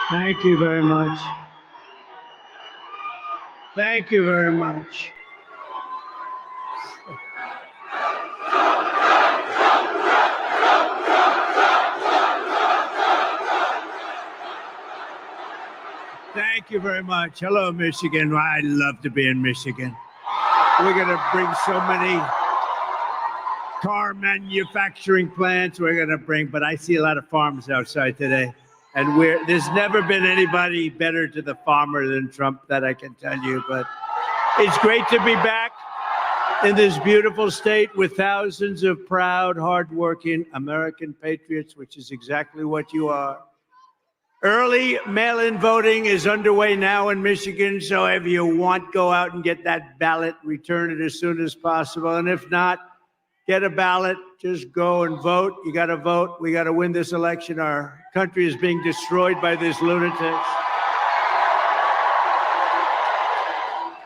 Thank you very much. Thank you very much. Thank you very much. Hello, Michigan. I love to be in Michigan. We're going to bring so many car manufacturing plants we're going to bring, but I see a lot of farms outside today. And there's never been anybody better to the farmer than Trump, that I can tell you. But it's great to be back in this beautiful state with thousands of proud, hardworking American patriots, which is exactly what you are. Early mail-in voting is underway now in Michigan, so if you want, go out and get that ballot, return it as soon as possible. And if not, get a ballot, just go and vote. You got to vote. We got to win this election. Our country is being destroyed by these lunatics.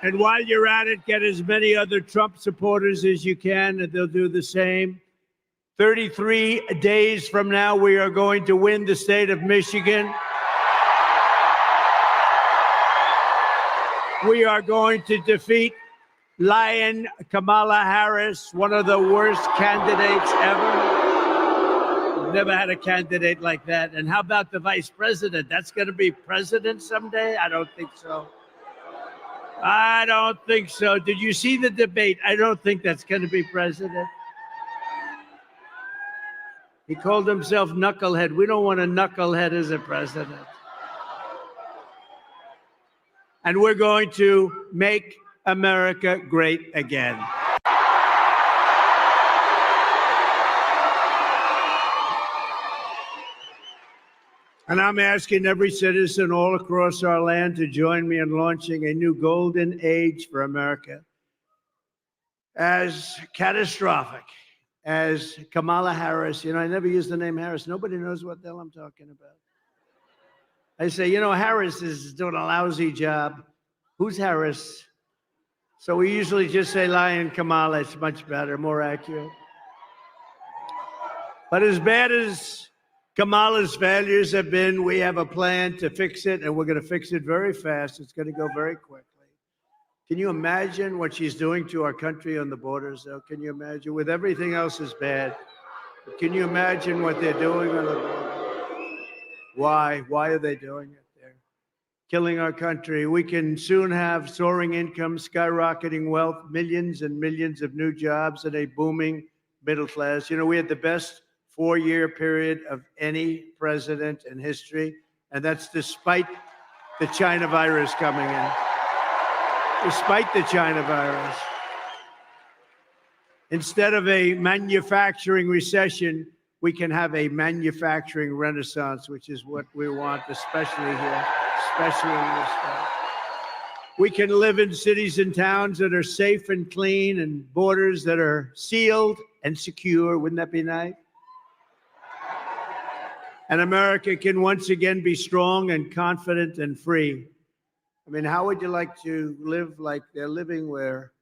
And while you're at it, get as many other Trump supporters as you can, and they'll do the same. 33 days from now, we are going to win the state of Michigan. We are going to defeat Lion Kamala Harris, one of the worst candidates ever. We've never had a candidate like that. And how about the vice president? That's going to be president someday? I don't think so. I don't think so. Did you see the debate? I don't think that's going to be president. He called himself knucklehead. We don't want a knucklehead as a president. And we're going to make America great again. And I'm asking every citizen all across our land to join me in launching a new golden age for America. As catastrophic as Kamala Harris, I never use the name Harris. Nobody knows what the hell I'm talking about. I say, Harris is doing a lousy job. Who's Harris? So we usually just say Lion Kamala. It's much better, more accurate. But as bad as Kamala's failures have been, we have a plan to fix it, and we're going to fix it very fast. It's going to go very quickly. Can you imagine what she's doing to our country on the borders, though? Can you imagine? With everything else is bad. Can you imagine what they're doing on the border? Why? Why are they doing it? They're killing our country. We can soon have soaring income, skyrocketing wealth, millions and millions of new jobs, and a booming middle class. We had the best 4-year period of any president in history, and that's despite the China virus coming in. Despite the China virus. Instead of a manufacturing recession, we can have a manufacturing renaissance, which is what we want, especially here, especially in this state. We can live in cities and towns that are safe and clean, and borders that are sealed and secure. Wouldn't that be nice? And America can once again be strong and confident and free. How would you like to live like they're living, where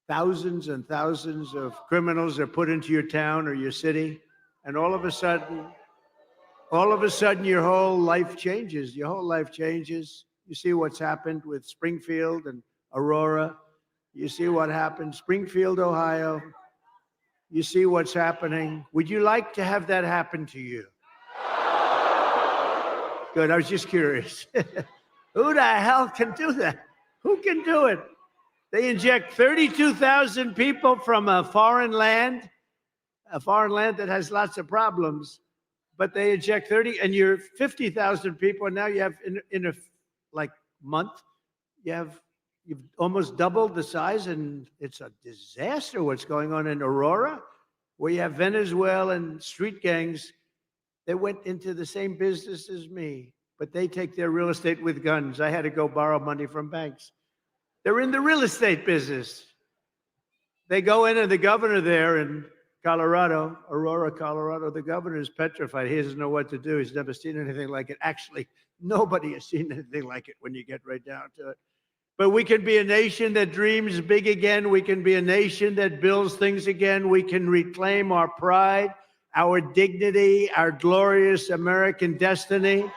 thousands and thousands of criminals are put into your town or your city, and all of a sudden, your whole life changes. Your whole life changes. You see what's happened with Springfield and Aurora. You see what happened, Springfield, Ohio. You see what's happening. Would you like to have that happen to you? Good, I was just curious. Who the hell can do that? Who can do it? They inject 32,000 people from a foreign land that has lots of problems, but they inject 30, and you're 50,000 people, and now you have, in a month, you've almost doubled the size, and it's a disaster what's going on in Aurora, where you have Venezuelan street gangs. They went into the same business as me, but they take their real estate with guns. I had to go borrow money from banks. They're in the real estate business. They go in, and the governor there in Colorado, Aurora, Colorado, the governor is petrified. He doesn't know what to do. He's never seen anything like it. Actually, nobody has seen anything like it when you get right down to it. But we can be a nation that dreams big again. We can be a nation that builds things again. We can reclaim our pride, our dignity, our glorious American destiny.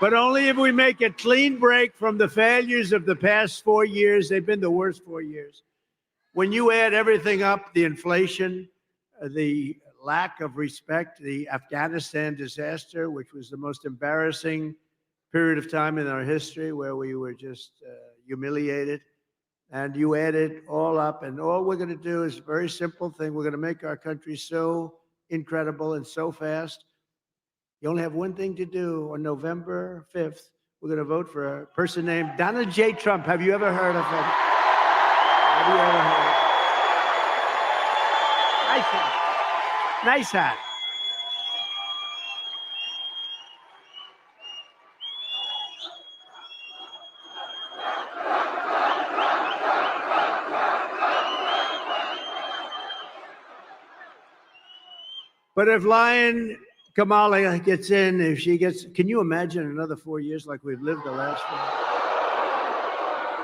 But only if we make a clean break from the failures of the past 4 years. They've been the worst 4 years. When you add everything up, the inflation, the lack of respect, the Afghanistan disaster, which was the most embarrassing period of time in our history where we were just humiliated. And you add it all up, and all we're going to do is a very simple thing. We're going to make our country so incredible and so fast. You only have one thing to do. On November 5th, we're going to vote for a person named Donald J. Trump. Have you ever heard of him? Have you ever heard of him? Nice hat. Nice hat. But if Lion Kamala gets in, if she gets, can you imagine another 4 years like we've lived the last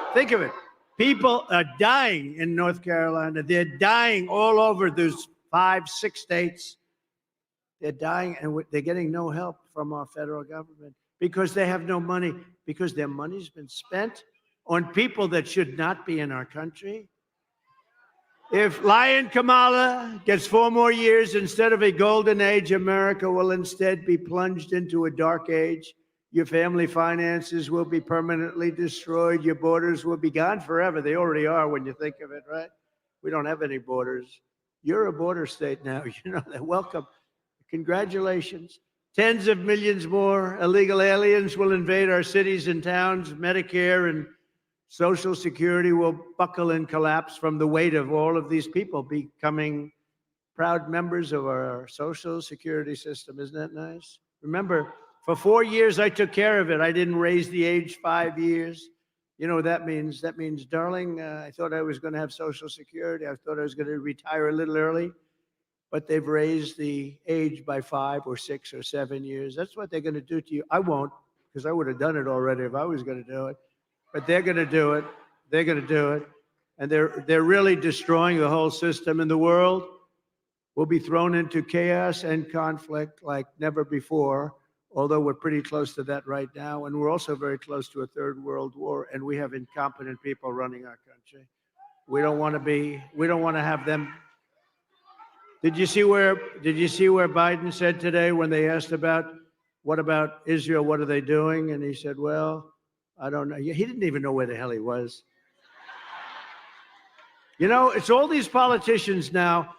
4? Think of it. People are dying in North Carolina. They're dying all over those 5, 6 states. They're dying, and they're getting no help from our federal government because they have no money, because their money's been spent on people that should not be in our country. If Lion Kamala gets 4 more years, instead of a golden age, America will instead be plunged into a dark age. Your family finances will be permanently destroyed. Your borders will be gone forever. They already are when you think of it, right? We don't have any borders. You're a border state now. You know that. Welcome. Congratulations. Tens of millions more illegal aliens will invade our cities and towns. Medicare and Social Security will buckle and collapse from the weight of all of these people becoming proud members of our Social Security system. Isn't that nice? Remember, for 4 years, I took care of it. I didn't raise the age 5 years. You know what that means? That means, darling, I thought I was going to have Social Security. I thought I was going to retire a little early. But they've raised the age by 5 or 6 or 7 years. That's what they're going to do to you. I won't, because I would have done it already if I was going to do it. But they're going to do it. They're going to do it. And they're really destroying the whole system. And the world will be thrown into chaos and conflict like never before, although we're pretty close to that right now. And we're also very close to a third world war. And we have incompetent people running our country. We don't want to have them. Did you see where Biden said today when they asked what about Israel? What are they doing? And he said, well, I don't know. He didn't even know where the hell he was. You know, it's all these politicians now.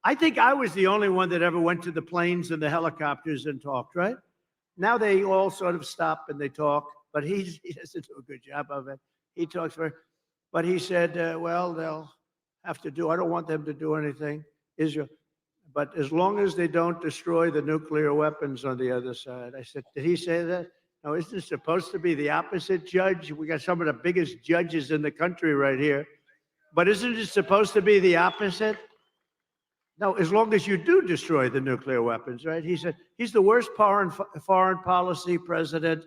I think I was the only one that ever went to the planes and the helicopters and talked, right? Now they all sort of stop and they talk, but he doesn't do a good job of it. He talks but he said, well, they'll have to do, I don't want them to do anything, Israel. But as long as they don't destroy the nuclear weapons on the other side. I said, did he say that? No, isn't it supposed to be the opposite, Judge? We got some of the biggest judges in the country right here. But isn't it supposed to be the opposite? No, as long as you do destroy the nuclear weapons, right? He said he's the worst foreign policy president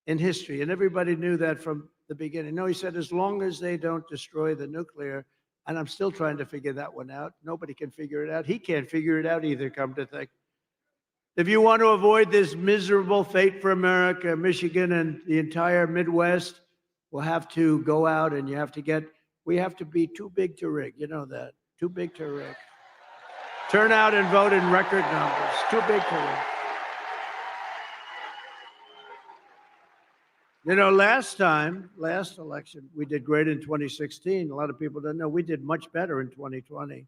in history. And everybody knew that from the beginning. No, he said as long as they don't destroy the nuclear. And I'm still trying to figure that one out. Nobody can figure it out. He can't figure it out either, come to think. If you want to avoid this miserable fate for America, Michigan and the entire Midwest will have to go out and we have to be too big to rig. You know that. Too big to rig. Turn out and vote in record numbers. Too big to rig. You know, last election, we did great in 2016. A lot of people don't know we did much better in 2020.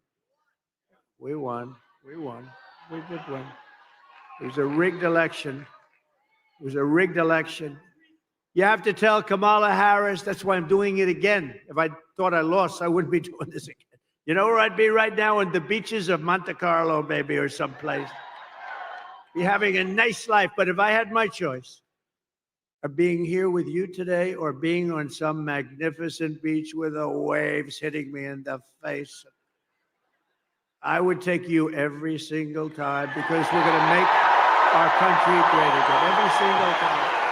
We won. We did win. It was a rigged election. You have to tell Kamala Harris, that's why I'm doing it again. If I thought I lost, I wouldn't be doing this again. You know where I'd be right now? On the beaches of Monte Carlo, maybe, or someplace. Be having a nice life. But if I had my choice of being here with you today or being on some magnificent beach with the waves hitting me in the face, I would take you every single time because we're going to make our country great again. Every single time.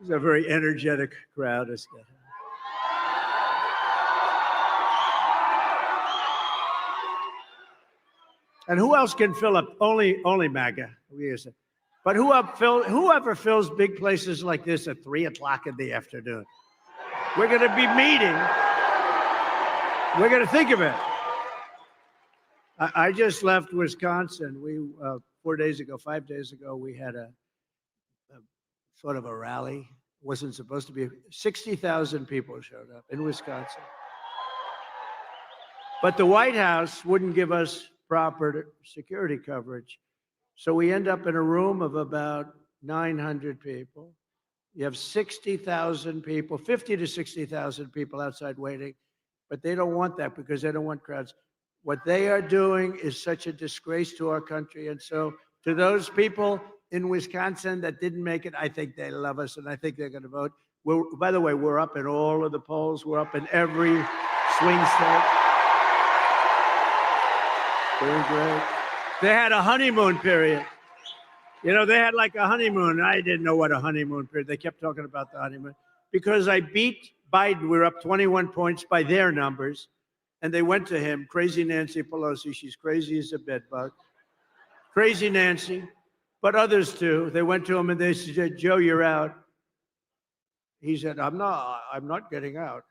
It's a very energetic crowd. And who else can fill up? Only MAGA. But whoever fills big places like this at 3 o'clock in the afternoon? We're going to be meeting. We're going to think of it. I just left Wisconsin. We 5 days ago, we had a sort of a rally. Wasn't supposed to be. 60,000 people showed up in Wisconsin. But the White House wouldn't give us proper security coverage. So we end up in a room of about 900 people. You have 60,000 people, 50 to 60,000 people outside waiting, but they don't want that because they don't want crowds. What they are doing is such a disgrace to our country. And so to those people in Wisconsin that didn't make it, I think they love us and I think they're going to vote. By the way, we're up in all of the polls. We're up in every swing state. Doing great. They had a honeymoon period. You know, they had like a honeymoon. I didn't know what a honeymoon period. They kept talking about the honeymoon. Because I beat Biden, we're up 21 points by their numbers. And they went to him, crazy Nancy Pelosi. She's crazy as a bedbug. Crazy Nancy, but others too. They went to him and they said, Joe, you're out. He said, I'm not getting out.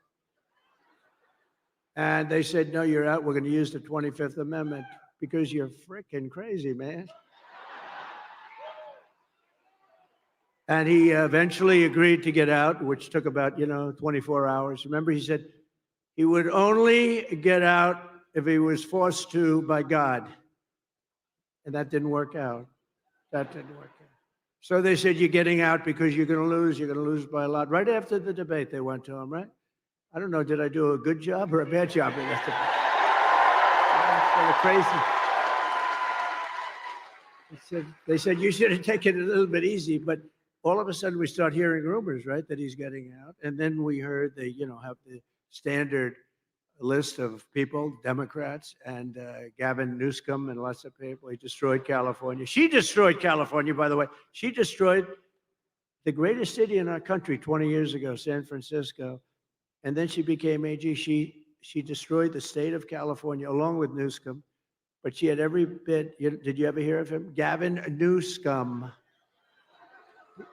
And they said, no, you're out. We're going to use the 25th Amendment because you're freaking crazy, man. And he eventually agreed to get out, which took about, 24 hours. Remember, he said he would only get out if he was forced to by God. And that didn't work out. So they said, you're getting out because you're going to lose. You're going to lose by a lot. Right after the debate, they went to him, right? I don't know, did I do a good job or a bad job in that debate? That's crazy. They said, you should have taken it a little bit easy. But all of a sudden, we start hearing rumors, right, that he's getting out. And then we heard they, have the standard list of people, Democrats, and Gavin Newsom and lots of people. He destroyed California. She destroyed California, by the way. She destroyed the greatest city in our country 20 years ago, San Francisco. And then she became AG. She destroyed the state of California along with Newsom. But she had every bit. Did you ever hear of him? Gavin Newsom.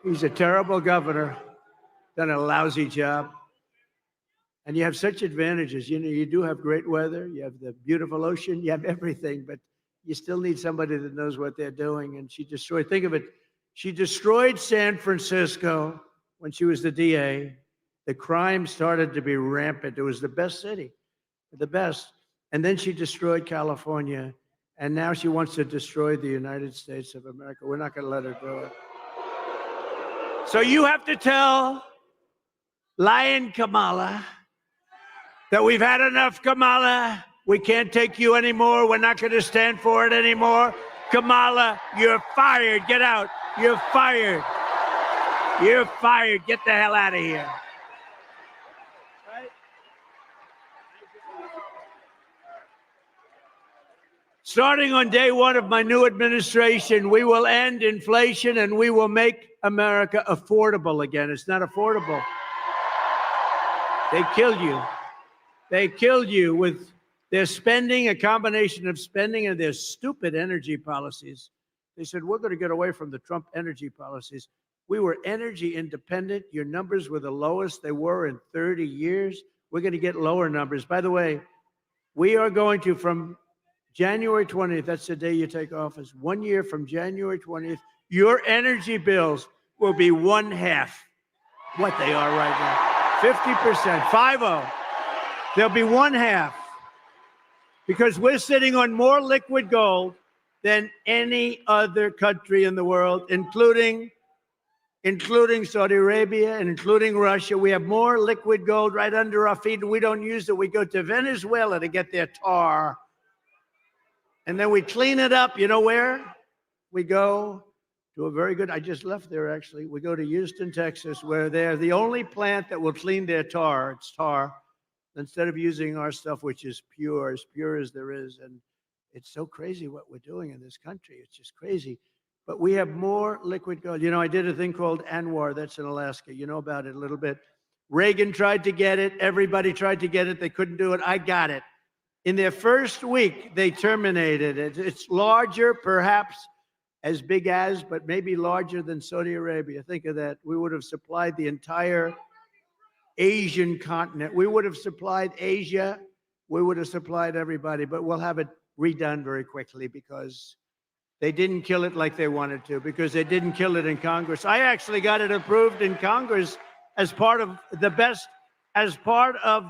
He's a terrible governor, done a lousy job. And you have such advantages. You do have great weather. You have the beautiful ocean. You have everything, but you still need somebody that knows what they're doing. And she destroyed, think of it, she destroyed San Francisco when she was the DA. The crime started to be rampant. It was the best city, the best. And then she destroyed California. And now she wants to destroy the United States of America. We're not going to let her do it. So you have to tell Lion Kamala that we've had enough, Kamala. We can't take you anymore. We're not going to stand for it anymore. Kamala, you're fired. Get out. You're fired. You're fired. Get the hell out of here. Right? Starting on day one of my new administration, we will end inflation and we will make America affordable again. It's not affordable. They killed you. They killed you with their spending, a combination of spending and their stupid energy policies. They said, we're going to get away from the Trump energy policies. We were energy independent. Your numbers were the lowest they were in 30 years. We're going to get lower numbers. By the way, we are going to, from January 20th, that's the day you take office, 1 year from January 20th, your energy bills will be 1/2 what they are right now. 50%, 50. They'll be 1/2 because we're sitting on more liquid gold than any other country in the world, including Saudi Arabia and including Russia. We have more liquid gold right under our feet, and we don't use it. We go to Venezuela to get their tar, and then we clean it up. You know where? We go to a very good, I just left there actually. We go to Houston, Texas, where they're the only plant that will clean their tar. It's tar. Instead of using our stuff, which is as pure as there is. And it's so crazy what we're doing in this country. It's just crazy. But we have more liquid gold. You know, I did a thing called ANWR, that's in Alaska. You know about it a little bit. Reagan tried to get it. Everybody tried to get it. They couldn't do it. I got it. In their first week, they terminated it. It's larger, perhaps as big as, but maybe larger than Saudi Arabia. Think of that. We would have supplied the entire Asian continent. We would have supplied Asia. We would have supplied everybody, but we'll have it redone very quickly because they didn't kill it like they wanted to, because they didn't kill it in Congress. I actually got it approved in Congress as part of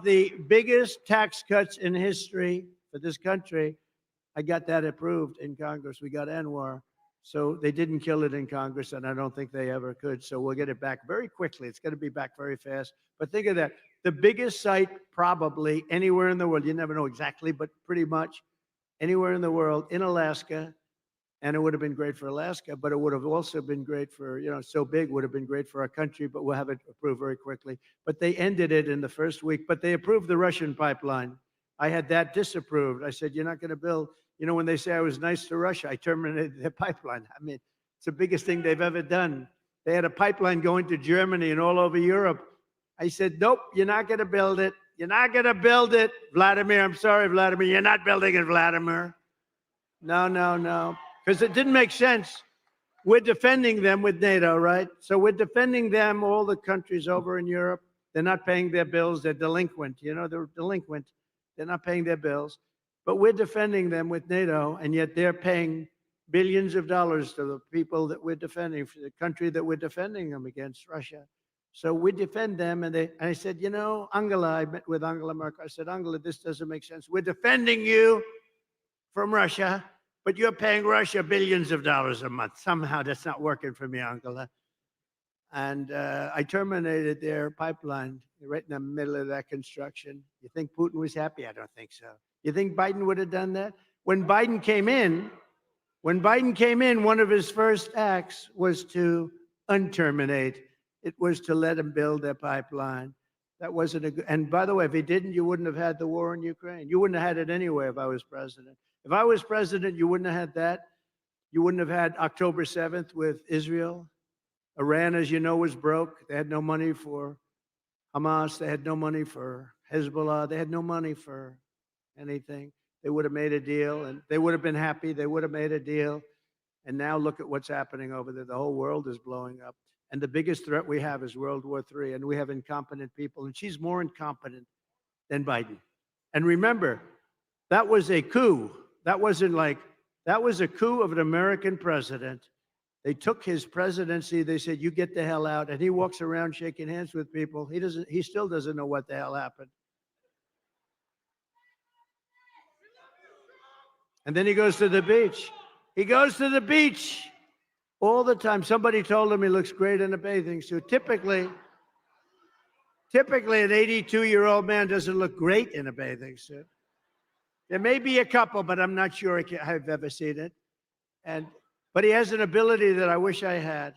the biggest tax cuts in history for this country. I got that approved in Congress. We got ANWR. So they didn't kill it in Congress, and I don't think they ever could. So we'll get it back very quickly. It's going to be back very fast. But think of that. The biggest site probably anywhere in the world, you never know exactly, but pretty much anywhere in the world, in Alaska. And it would have been great for Alaska, but it would have also been great for, you know, so big would have been great for our country, but we'll have it approved very quickly. But they ended it in the first week, but they approved the Russian pipeline. I had that disapproved. I said, you're not going to build, you know, when they say I was nice to Russia, I terminated their pipeline. I mean, it's the biggest thing they've ever done. They had a pipeline going to Germany and all over Europe. I said, nope, you're not going to build it. You're not going to build it. Vladimir, I'm sorry, Vladimir, you're not building it, Vladimir. No, no, no. Because it didn't make sense. We're defending them with NATO, right? So we're defending them, all the countries over in Europe. They're not paying their bills. They're delinquent. You know, they're delinquent. They're not paying their bills. But we're defending them with NATO, and yet they're paying billions of dollars to the people that we're defending, for the country that we're defending them against, Russia. So we defend them, and I said, you know, Angela, I met with Angela Merkel. I said, Angela, this doesn't make sense. We're defending you from Russia, but you're paying Russia billions of dollars a month. Somehow that's not working for me, Angela. And I terminated their pipeline right in the middle of that construction. You think Putin was happy? I don't think so. You think Biden would have done that? When Biden came in, one of his first acts was to unterminate. It was to let him build their pipeline. That wasn't a good, and by the way, if he didn't, you wouldn't have had the war in Ukraine. You wouldn't have had it anyway if I was president. If I was president, you wouldn't have had that. You wouldn't have had October 7th with Israel. Iran, as you know, was broke. They had no money for Hamas. They had no money for Hezbollah. They had no money for anything. They would have made a deal, and they would have been happy. They would have made a deal. And now look at what's happening over there. The whole world is blowing up. And the biggest threat we have is World War III, and we have incompetent people, and she's more incompetent than Biden. And remember, that was a coup. That was a coup of an American president. They took his presidency. They said, you get the hell out. And he walks around shaking hands with people. He still doesn't know what the hell happened. And then he goes to the beach. He goes to the beach all the time. Somebody told him he looks great in a bathing suit. Typically, an 82-year-old man doesn't look great in a bathing suit. There may be a couple, but I'm not sure I've ever seen it. But he has an ability that I wish I had.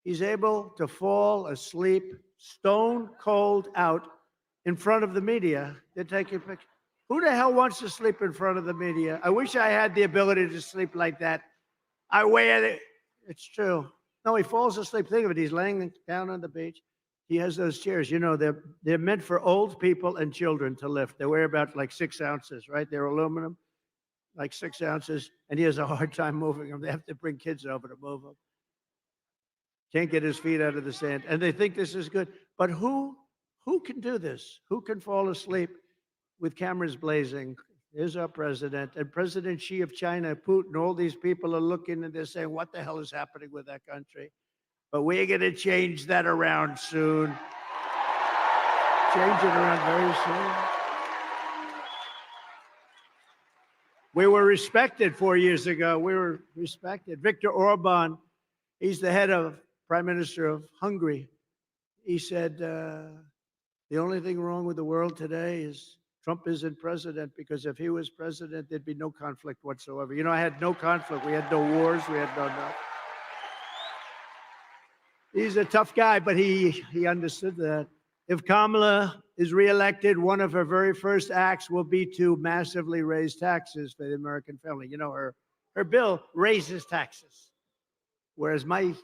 He's able to fall asleep stone cold out in front of the media. They're taking pictures. Who the hell wants to sleep in front of the media? I wish I had the ability to sleep like that. I wear it. It's true. No, he falls asleep. Think of it. He's laying down on the beach. He has those chairs. You know, they're meant for old people and children to lift. They weigh about like 6 ounces, right? They're aluminum, like 6 ounces. And he has a hard time moving them. They have to bring kids over to move them. Can't get his feet out of the sand. And they think this is good. But who can do this? Who can fall asleep with cameras blazing? Here's our president. And President Xi of China, Putin, all these people are looking and they're saying, what the hell is happening with that country? But we're going to change that around soon. Change it around very soon. We were respected 4 years ago. We were respected. Viktor Orban, he's the head of Prime Minister of Hungary. He said, the only thing wrong with the world today is Trump isn't president, because if he was president, there'd be no conflict whatsoever. You know, I had no conflict. We had no wars. We had no. He's a tough guy, but he understood that. If Kamala is reelected, one of her very first acts will be to massively raise taxes for the American family. You know, her bill raises taxes. Whereas my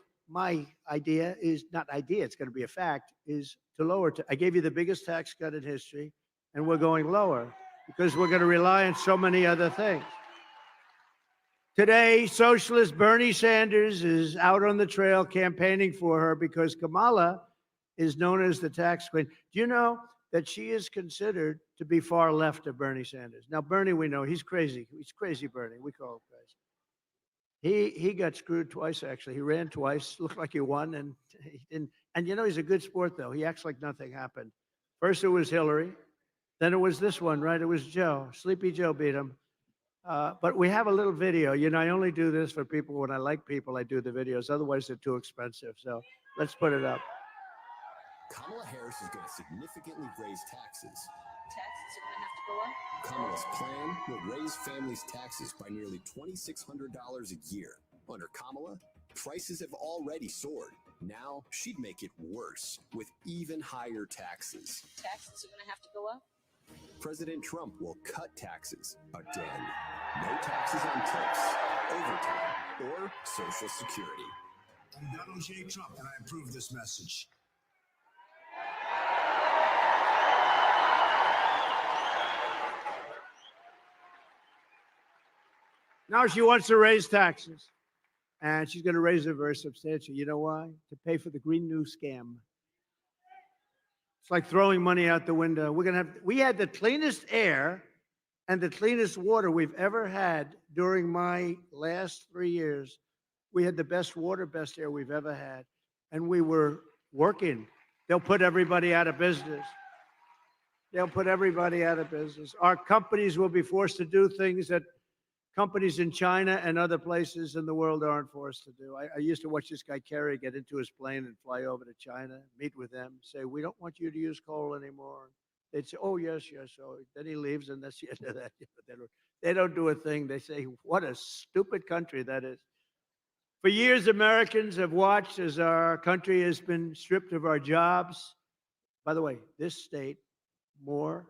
idea is not idea, it's going to be a fact, is to lower. I gave you the biggest tax cut in history, and we're going lower because we're going to rely on so many other things. Today, socialist Bernie Sanders is out on the trail campaigning for her because Kamala is known as the tax queen. Do you know that she is considered to be far left of Bernie Sanders? Now, Bernie, we know he's crazy. He's crazy Bernie. We call him crazy. He got screwed twice, actually. He ran twice, looked like he won, and he didn't. And you know, he's a good sport, though. He acts like nothing happened. First, it was Hillary. Then it was this one, right? It was Joe. Sleepy Joe beat him. But we have a little video. You know, I only do this for people when I like people. I do the videos. Otherwise, they're too expensive. So let's put it up. Kamala Harris is going to significantly raise taxes. Taxes are going to have to go up? Kamala's plan will raise families' taxes by nearly $2,600 a year. Under Kamala, prices have already soared. Now she'd make it worse with even higher taxes. Taxes are going to have to go up? President Trump will cut taxes again. No taxes on tips, overtime, or Social Security. I'm Donald J. Trump, and I approve this message. Now she wants to raise taxes, and she's going to raise it very substantially. You know why? To pay for the Green New scam. It's like throwing money out the window. We had the cleanest air and the cleanest water we've ever had during my last 3 years. We had the best water, best air we've ever had, and we were working. They'll put everybody out of business. They'll put everybody out of business. Our companies will be forced to do things that companies in China and other places in the world aren't forced to do. I used to watch this guy Kerry get into his plane and fly over to China, meet with them, say, we don't want you to use coal anymore. They'd say, oh, yes, yes. So then he leaves, and that's the end of that. They don't do a thing. They say, what a stupid country that is. For years, Americans have watched as our country has been stripped of our jobs. By the way, this state, more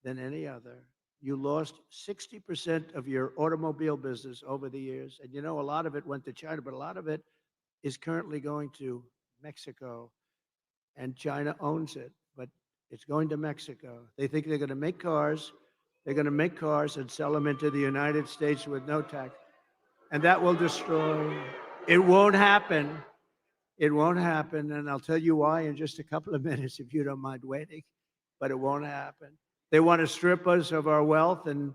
than any other, you lost 60% of your automobile business over the years. And you know, a lot of it went to China, but a lot of it is currently going to Mexico. And China owns it, but it's going to Mexico. They think they're going to make cars. They're going to make cars and sell them into the United States with no tax. And that will destroy. It won't happen. It won't happen. And I'll tell you why in just a couple of minutes if you don't mind waiting. But it won't happen. They want to strip us of our wealth, and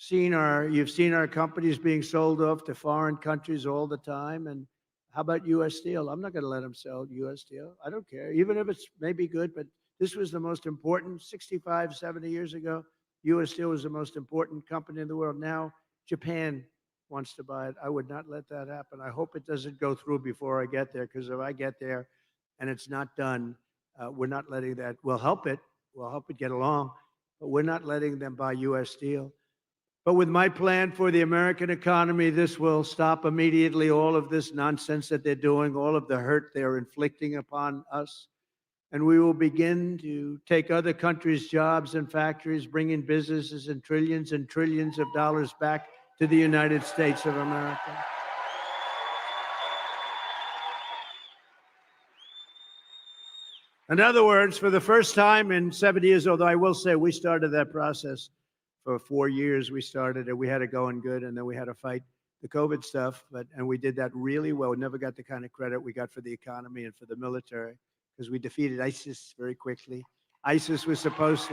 you've seen our companies being sold off to foreign countries all the time. And how about U.S. Steel? I'm not going to let them sell U.S. Steel. I don't care, even if it's maybe good, but this was the most important 65, 70 years ago. U.S. Steel was the most important company in the world. Now Japan wants to buy it. I would not let that happen. I hope it doesn't go through before I get there, because if I get there and it's not done, we're not letting that. We'll help it. We'll help it get along. But we're not letting them buy U.S. Steel. But with my plan for the American economy, this will stop immediately all of this nonsense that they're doing, all of the hurt they're inflicting upon us. And we will begin to take other countries' jobs and factories, bring in businesses and trillions of dollars back to the United States of America. In other words, for the first time in 70 years, although I will say we started that process for 4 years, we started it. We had it going good, and then we had to fight the COVID stuff, and we did that really well. We never got the kind of credit we got for the economy and for the military, because we defeated ISIS very quickly. ISIS was supposed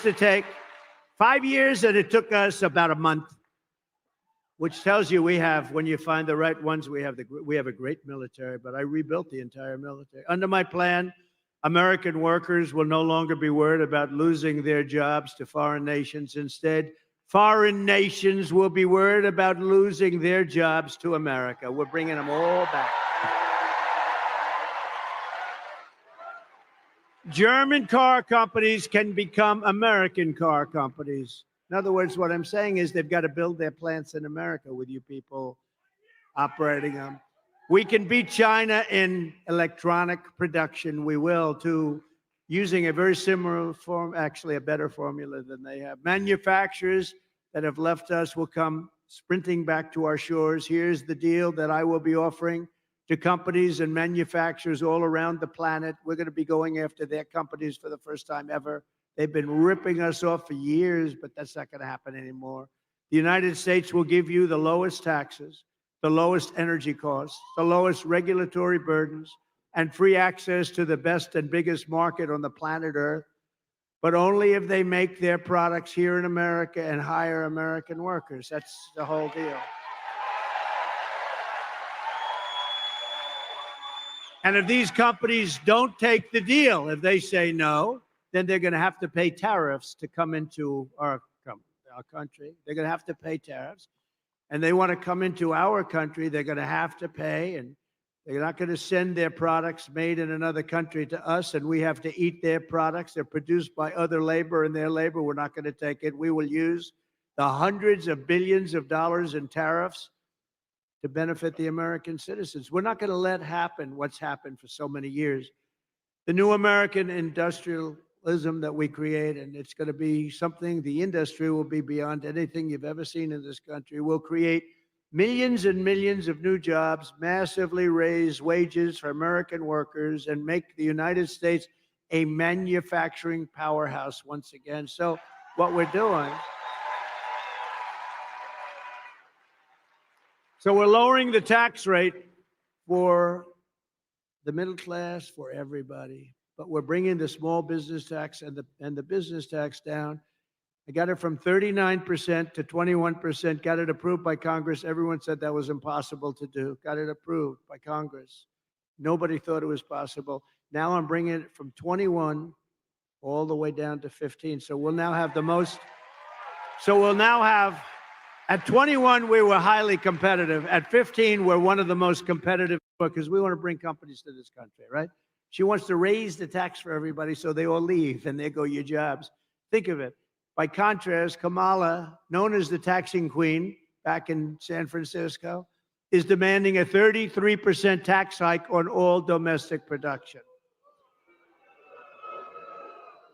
to take 5 years, and it took us about a month. Which tells you when you find the right ones, we have a great military, but I rebuilt the entire military. Under my plan, American workers will no longer be worried about losing their jobs to foreign nations. Instead, foreign nations will be worried about losing their jobs to America. We're bringing them all back. German car companies can become American car companies. In other words, what I'm saying is they've got to build their plants in America with you people operating them. We can beat China in electronic production. We will, too, using a very similar form, actually a better formula than they have. Manufacturers that have left us will come sprinting back to our shores. Here's the deal that I will be offering to companies and manufacturers all around the planet. We're going to be going after their companies for the first time ever. They've been ripping us off for years, but that's not going to happen anymore. The United States will give you the lowest taxes, the lowest energy costs, the lowest regulatory burdens, and free access to the best and biggest market on the planet Earth, but only if they make their products here in America and hire American workers. That's the whole deal. And if these companies don't take the deal, if they say no, then they're going to have to pay tariffs to come into our country. They're going to have to pay tariffs. And they want to come into our country, they're going to have to pay. And they're not going to send their products made in another country to us, and we have to eat their products. They're produced by other labor, and their labor, we're not going to take it. We will use the hundreds of billions of dollars in tariffs to benefit the American citizens. We're not going to let happen what's happened for so many years. The new American industrialism that we create, and it's going to be something, the industry will be beyond anything you've ever seen in this country. We'll create millions and millions of new jobs, massively raise wages for American workers, and make the United States a manufacturing powerhouse once again. So what we're doing, so we're lowering the tax rate for the middle class, for everybody, but we're bringing the small business tax and the business tax down. I got it from 39% to 21%, got it approved by Congress. Everyone said that was impossible to do. Got it approved by Congress. Nobody thought it was possible. Now I'm bringing it from 21 all the way down to 15. So we'll now have the most, at 21, we were highly competitive. At 15, we're one of the most competitive because we want to bring companies to this country, right? She wants to raise the tax for everybody so they all leave and there go your jobs. Think of it. By contrast, Kamala, known as the taxing queen back in San Francisco, is demanding a 33% tax hike on all domestic production.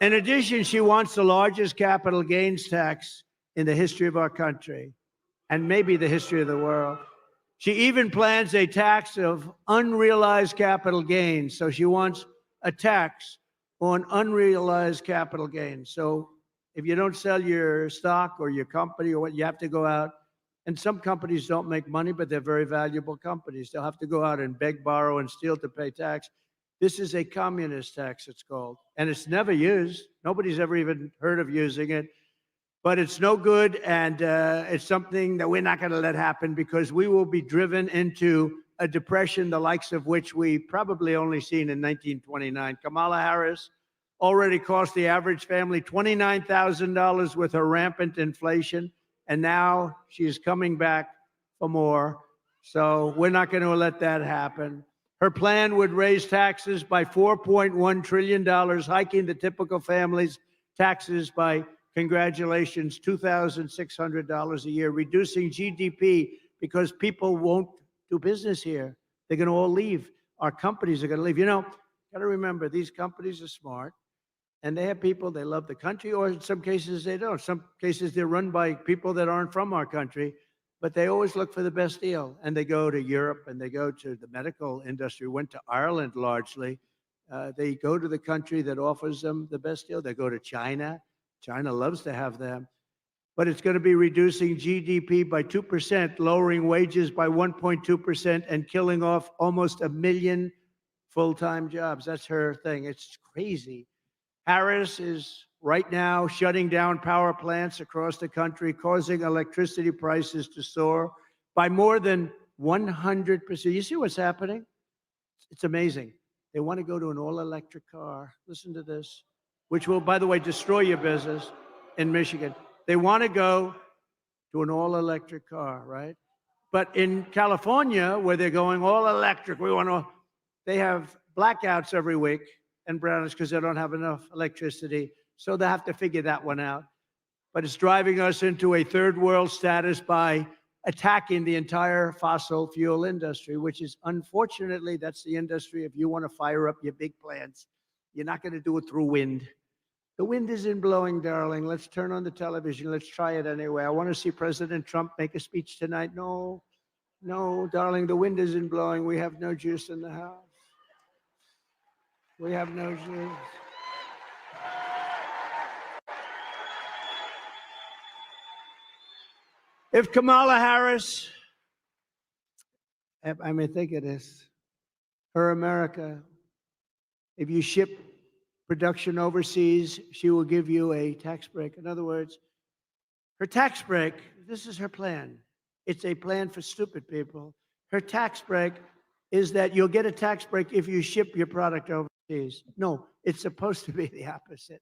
In addition, she wants the largest capital gains tax in the history of our country and maybe the history of the world. She even plans a tax of unrealized capital gains. So she wants a tax on unrealized capital gains. So if you don't sell your stock or your company or what, you have to go out. And some companies don't make money, but they're very valuable companies. They'll have to go out and beg, borrow, and steal to pay tax. This is a communist tax, it's called. And it's never used. Nobody's ever even heard of using it. But it's no good, and it's something that we're not going to let happen because we will be driven into a depression, the likes of which we probably only seen in 1929. Kamala Harris already cost the average family $29,000 with her rampant inflation, and now she's coming back for more. So we're not going to let that happen. Her plan would raise taxes by $4.1 trillion, hiking the typical family's taxes by, congratulations, $2,600 a year, reducing GDP because people won't do business here. They're going to all leave. Our companies are going to leave. You know, got to remember, these companies are smart. And they have people, they love the country, or in some cases they don't. Some cases they're run by people that aren't from our country, but they always look for the best deal. And they go to Europe and they go to the medical industry, went to Ireland largely. They go to the country that offers them the best deal. They go to China. China loves to have them. But it's going to be reducing GDP by 2%, lowering wages by 1.2%, and killing off almost 1 million full-time jobs. That's her thing. It's crazy. Harris is right now shutting down power plants across the country, causing electricity prices to soar by more than 100%. You see what's happening? It's amazing. They want to go to an all-electric car. Listen to this, which will, by the way, destroy your business in Michigan. They want to go to an all-electric car, right? But in California, where they're going all-electric, they have blackouts every week and brownouts because they don't have enough electricity. So they have to figure that one out. But it's driving us into a third world status by attacking the entire fossil fuel industry, which is, unfortunately, that's the industry. If you want to fire up your big plants, you're not going to do it through wind. The wind isn't blowing, darling. Let's turn on the television. Let's try it anyway. I want to see President Trump make a speech tonight. No, no, darling, the wind isn't blowing. We have no juice in the house. We have no juice. If Kamala Harris, I mean, think of this, her America, if you ship production overseas, she will give you a tax break. In other words, her tax break, this is her plan. It's a plan for stupid people. Her tax break is that you'll get a tax break if you ship your product overseas. No, it's supposed to be the opposite.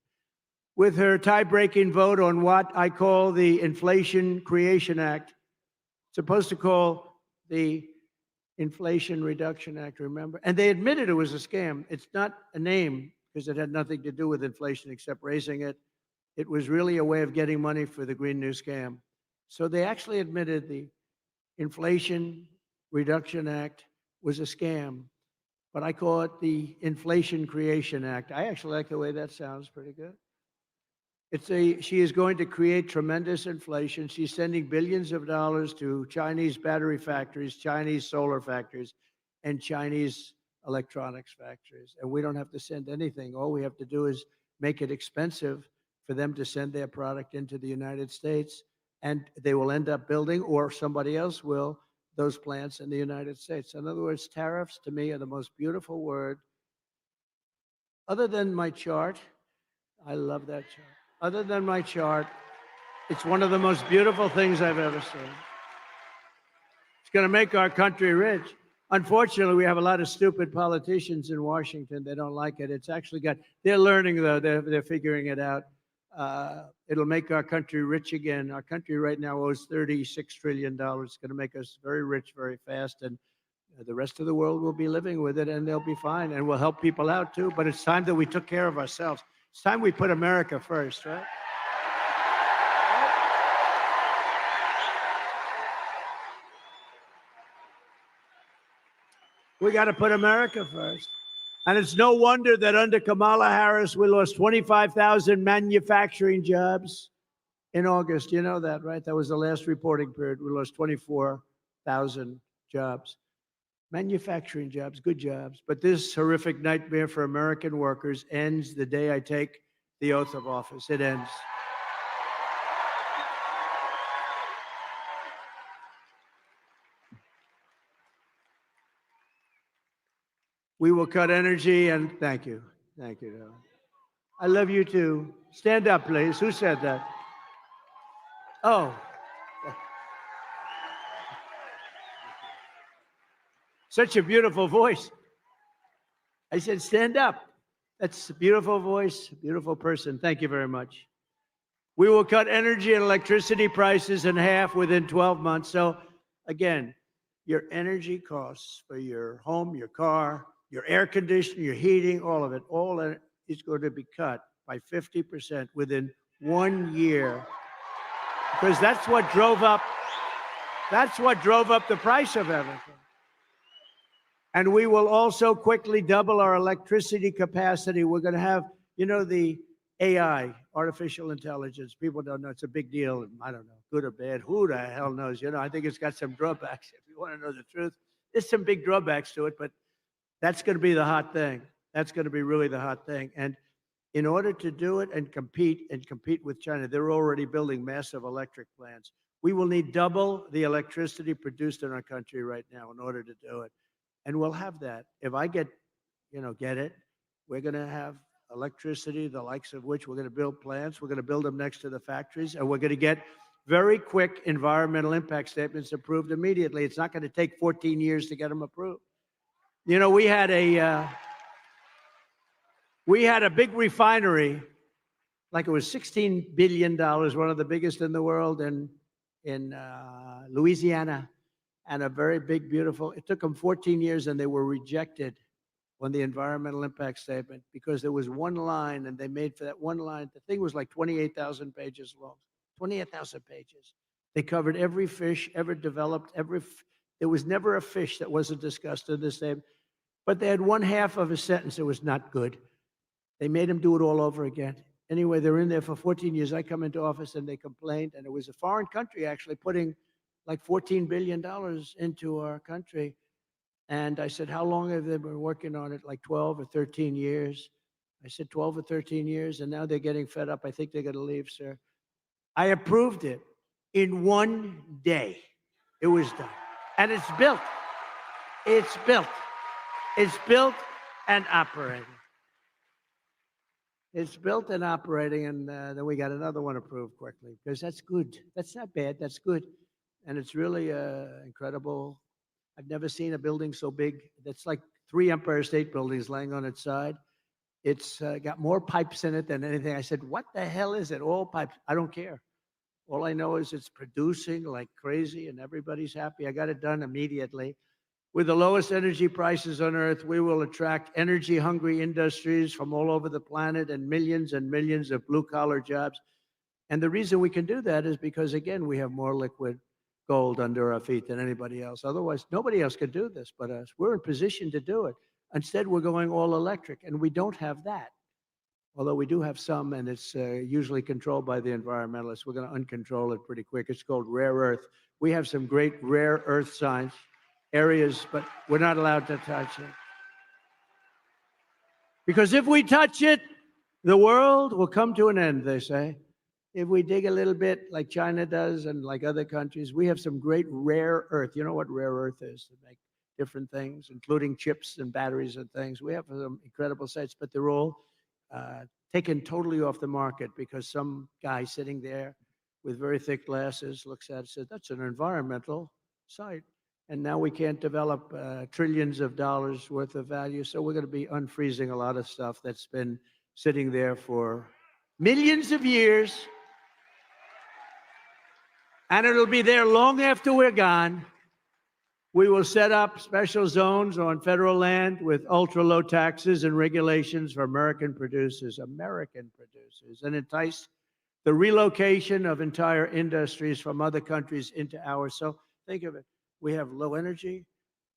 With her tie-breaking vote on what I call the Inflation Creation Act, supposed to call the Inflation Reduction Act, remember? And they admitted it was a scam. It's not a name because it had nothing to do with inflation except raising it. It was really a way of getting money for the Green New Scam. So they actually admitted the Inflation Reduction Act was a scam, but I call it the Inflation Creation Act. I actually like the way that sounds, pretty good. She is going to create tremendous inflation. She's sending billions of dollars to Chinese battery factories, Chinese solar factories, and Chinese electronics factories. And we don't have to send anything. All we have to do is make it expensive for them to send their product into the United States. And they will end up building, or somebody else will, those plants in the United States. In other words, tariffs to me are the most beautiful word. Other than my chart, I love that chart. Other than my chart, it's one of the most beautiful things I've ever seen. It's going to make our country rich. Unfortunately, we have a lot of stupid politicians in Washington. They don't like it. It's actually they're learning though. They're figuring it out. It'll make our country rich again. Our country right now owes $36 trillion. It's going to make us very rich very fast. And the rest of the world will be living with it and they'll be fine. And we'll help people out too. But it's time that we took care of ourselves. It's time we put America first, right? We got to put America first. And it's no wonder that under Kamala Harris, we lost 25,000 manufacturing jobs in August. You know that, right? That was the last reporting period. We lost 24,000 jobs. Manufacturing jobs, good jobs. But this horrific nightmare for American workers ends the day I take the oath of office. It ends. We will cut energy and thank you. Thank you. Darling. I love you too. Stand up, please. Who said that? Oh. Such a beautiful voice. I said, stand up. That's a beautiful voice, beautiful person. Thank you very much. We will cut energy and electricity prices in half within 12 months. So again, your energy costs for your home, your car, your air conditioning, your heating, all of it, all is going to be cut by 50% within 1 year. Because that's what drove up the price of everything. And we will also quickly double our electricity capacity. We're going to have, you know, the AI, artificial intelligence. People don't know. It's a big deal. I don't know, good or bad. Who the hell knows? You know, I think it's got some drawbacks. If you want to know the truth, there's some big drawbacks to it, but that's going to be the hot thing. That's going to be really the hot thing. And in order to do it and compete with China, they're already building massive electric plants. We will need double the electricity produced in our country right now in order to do it. And we'll have that. If I get it, we're going to have electricity, the likes of which we're going to build plants. We're going to build them next to the factories, and we're going to get very quick environmental impact statements approved immediately. It's not going to take 14 years to get them approved. You know, we had a big refinery, like it was $16 billion, one of the biggest in the world in Louisiana. And a very big, beautiful, it took them 14 years and they were rejected on the environmental impact statement because there was one line and they made for that one line. The thing was like 28,000 pages long, 28,000 pages. They covered every fish ever developed, there was never a fish that wasn't discussed in this statement, but they had one half of a sentence that was not good. They made them do it all over again. Anyway, they're in there for 14 years. I come into office and they complained, and it was a foreign country actually putting like $14 billion into our country. And I said, how long have they been working on it? Like 12 or 13 years. I said, 12 or 13 years, and now they're getting fed up. I think they're going to leave, sir. I approved it in one day. It was done. And it's built. It's built. It's built and operating. It's built and operating, and then we got another one approved quickly because that's good. That's not bad. That's good. And it's really incredible. I've never seen a building so big. That's like 3 Empire State Buildings laying on its side. It's got more pipes in it than anything. I said, what the hell is it? All pipes. I don't care. All I know is it's producing like crazy and everybody's happy. I got it done immediately. With the lowest energy prices on earth, we will attract energy-hungry industries from all over the planet and millions of blue-collar jobs. And the reason we can do that is because, again, we have more liquid gold under our feet than anybody else. Otherwise, nobody else could do this but us. We're in position to do it. Instead, we're going all electric, and we don't have that. Although we do have some, and it's usually controlled by the environmentalists. We're going to uncontrol it pretty quick. It's called rare earth. We have some great rare earth science areas, but we're not allowed to touch it. Because if we touch it, the world will come to an end, they say. If we dig a little bit like China does and like other countries, we have some great rare earth. You know what rare earth is? To make different things, including chips and batteries and things. We have some incredible sites, but they're all taken totally off the market because some guy sitting there with very thick glasses looks at it and says, that's an environmental site. And now we can't develop trillions of dollars worth of value. So we're going to be unfreezing a lot of stuff that's been sitting there for millions of years. And it'll be there long after we're gone. We will set up special zones on federal land with ultra-low taxes and regulations for American producers, and entice the relocation of entire industries from other countries into ours. So think of it. We have low energy,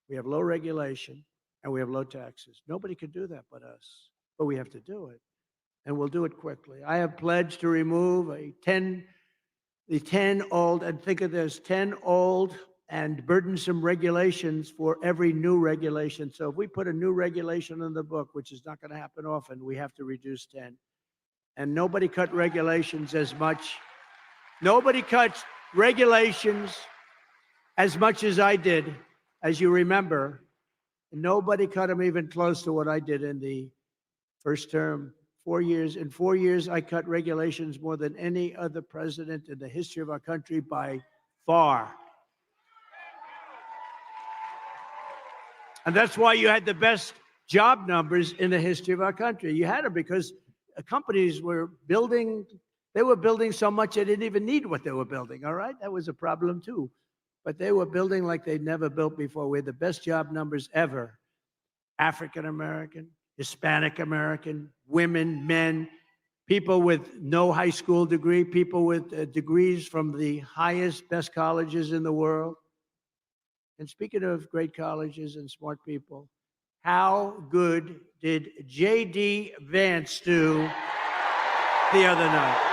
we have low regulation, and we have low taxes. Nobody can do that but us, but we have to do it, and we'll do it quickly. I have pledged to remove the 10 old, and think of this, 10 old and burdensome regulations for every new regulation. So if we put a new regulation in the book, which is not going to happen often, we have to reduce 10. And nobody cut regulations as much. Nobody cuts regulations as much as I did, as you remember. Nobody cut them even close to what I did in the first term. 4 years. In 4 years, I cut regulations more than any other president in the history of our country by far. And that's why you had the best job numbers in the history of our country. You had them because companies were building, they were building so much they didn't even need what they were building, all right? That was a problem too. But they were building like they'd never built before. We had the best job numbers ever. African American, Hispanic American, women, men, people with no high school degree, people with degrees from the highest, best colleges in the world. And speaking of great colleges and smart people, how good did JD Vance do the other night?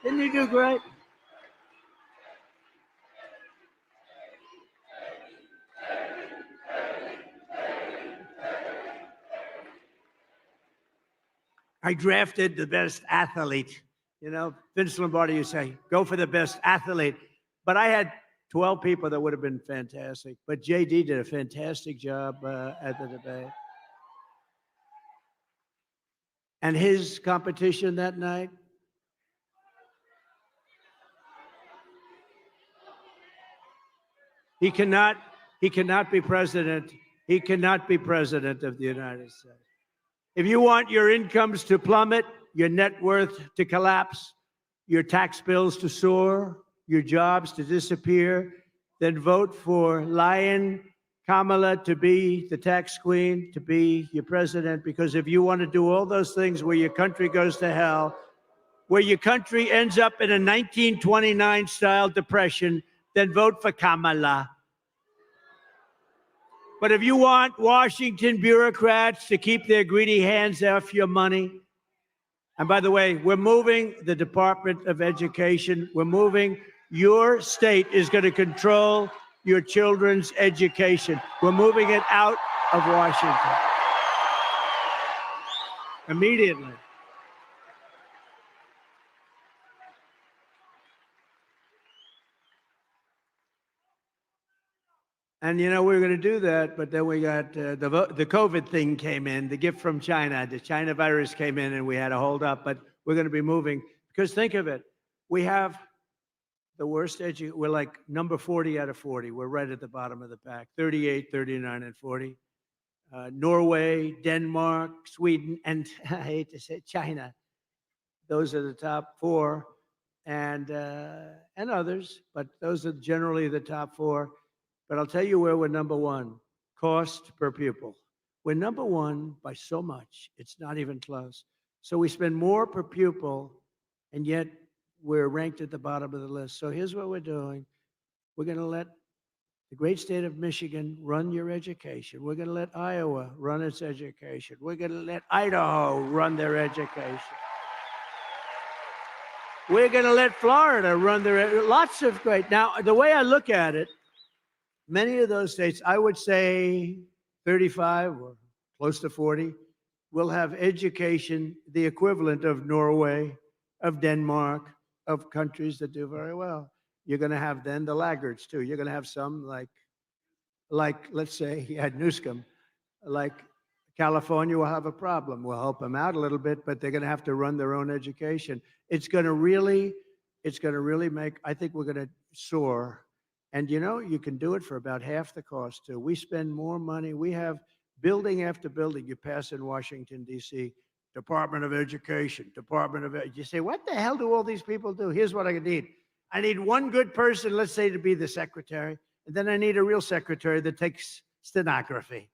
Didn't he do great? I drafted the best athlete. You know, Vince Lombardi, you say, go for the best athlete. But I had 12 people that would have been fantastic. But JD did a fantastic job at the debate. And his competition that night, he cannot be president. He cannot be president of the United States. If you want your incomes to plummet, your net worth to collapse, your tax bills to soar, your jobs to disappear, then vote for Lion Kamala to be the tax queen, to be your president. Because if you want to do all those things where your country goes to hell, where your country ends up in a 1929-style depression, then vote for Kamala. But if you want Washington bureaucrats to keep their greedy hands off your money, and by the way, we're moving the Department of Education. We're moving. Your state is going to control your children's education. We're moving it out of Washington immediately. And you know, we were going to do that, but then we got the COVID thing came in, the gift from China. The China virus came in and we had to hold up, but we're going to be moving. Because think of it, we have the worst we're like number 40 out of 40. We're right at the bottom of the pack, 38, 39, and 40. Norway, Denmark, Sweden, and I hate to say it, China. Those are the top four, and others, but those are generally the top four. But I'll tell you where we're number one, cost per pupil. We're number one by so much, it's not even close. So we spend more per pupil, and yet we're ranked at the bottom of the list. So here's what we're doing. We're going to let the great state of Michigan run your education. We're going to let Iowa run its education. We're going to let Idaho run their education. We're going to let Florida run their, lots of great. Now, the way I look at it, many of those states, I would say 35 or close to 40, will have education the equivalent of Norway, of Denmark, of countries that do very well. You're going to have then the laggards too. You're going to have some like let's say you had Newsom, like California will have a problem. We'll help them out a little bit, but they're going to have to run their own education. It's going to really make, I think we're going to soar. And you know, you can do it for about half the cost too. We spend more money. We have building after building. You pass in Washington, D.C., Department of Education, you say, what the hell do all these people do? Here's what I need. I need one good person, let's say, to be the secretary. And then I need a real secretary that takes stenography.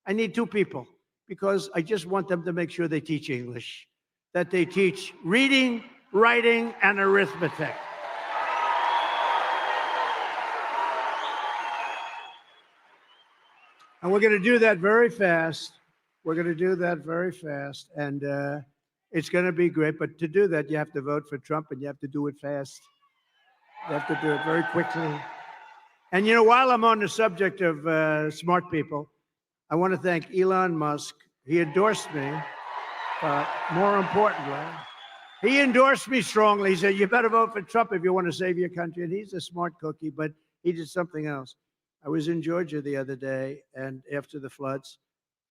I need two people because I just want them to make sure they teach English, that they teach reading, writing, and arithmetic. And we're going to do that very fast. We're going to do that very fast. And it's going to be great. But to do that, you have to vote for Trump and you have to do it fast. You have to do it very quickly. And, you know, while I'm on the subject of smart people, I want to thank Elon Musk. He endorsed me. More importantly, he endorsed me strongly. He said, you better vote for Trump if you want to save your country. And he's a smart cookie, but he did something else. I was in Georgia the other day and after the floods,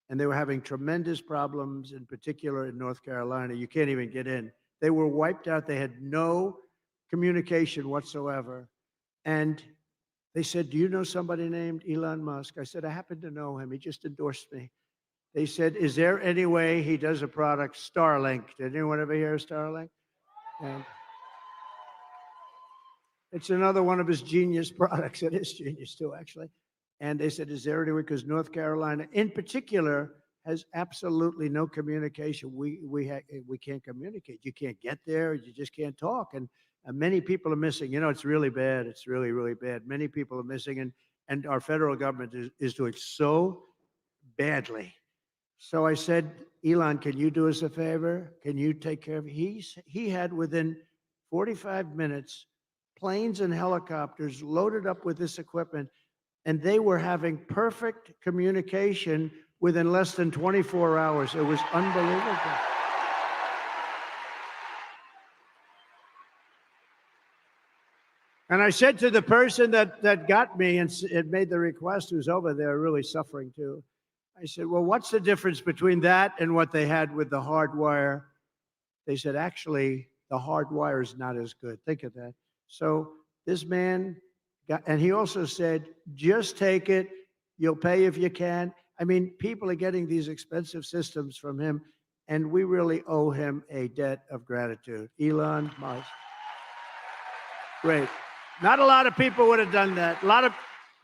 and they were having tremendous problems, in particular in North Carolina. You can't even get in. They were wiped out. They had no communication whatsoever. And they said, do you know somebody named Elon Musk? I said, I happen to know him. He just endorsed me. They said, is there any way he does a product, Starlink? Did anyone ever hear of Starlink? And it's another one of his genius products. It is genius too, actually. And they said, is there any way? Because North Carolina, in particular, has absolutely no communication. We can't communicate. You can't get there. You just can't talk. And many people are missing. You know, it's really bad. It's really, really bad. Many people are missing, and our federal government is doing so badly. So I said, Elon, can you do us a favor? Can you take care of it? He had within 45 minutes planes and helicopters loaded up with this equipment, and they were having perfect communication within less than 24 hours. It was unbelievable. And I said to the person that got me and it made the request, who's over there really suffering too, I said, well, what's the difference between that and what they had with the hard wire? They said, actually, the hard wire is not as good. Think of that. So this man got, and he also said, just take it. You'll pay if you can. I mean, people are getting these expensive systems from him, and we really owe him a debt of gratitude. Elon Musk. Great. Not a lot of people would have done that.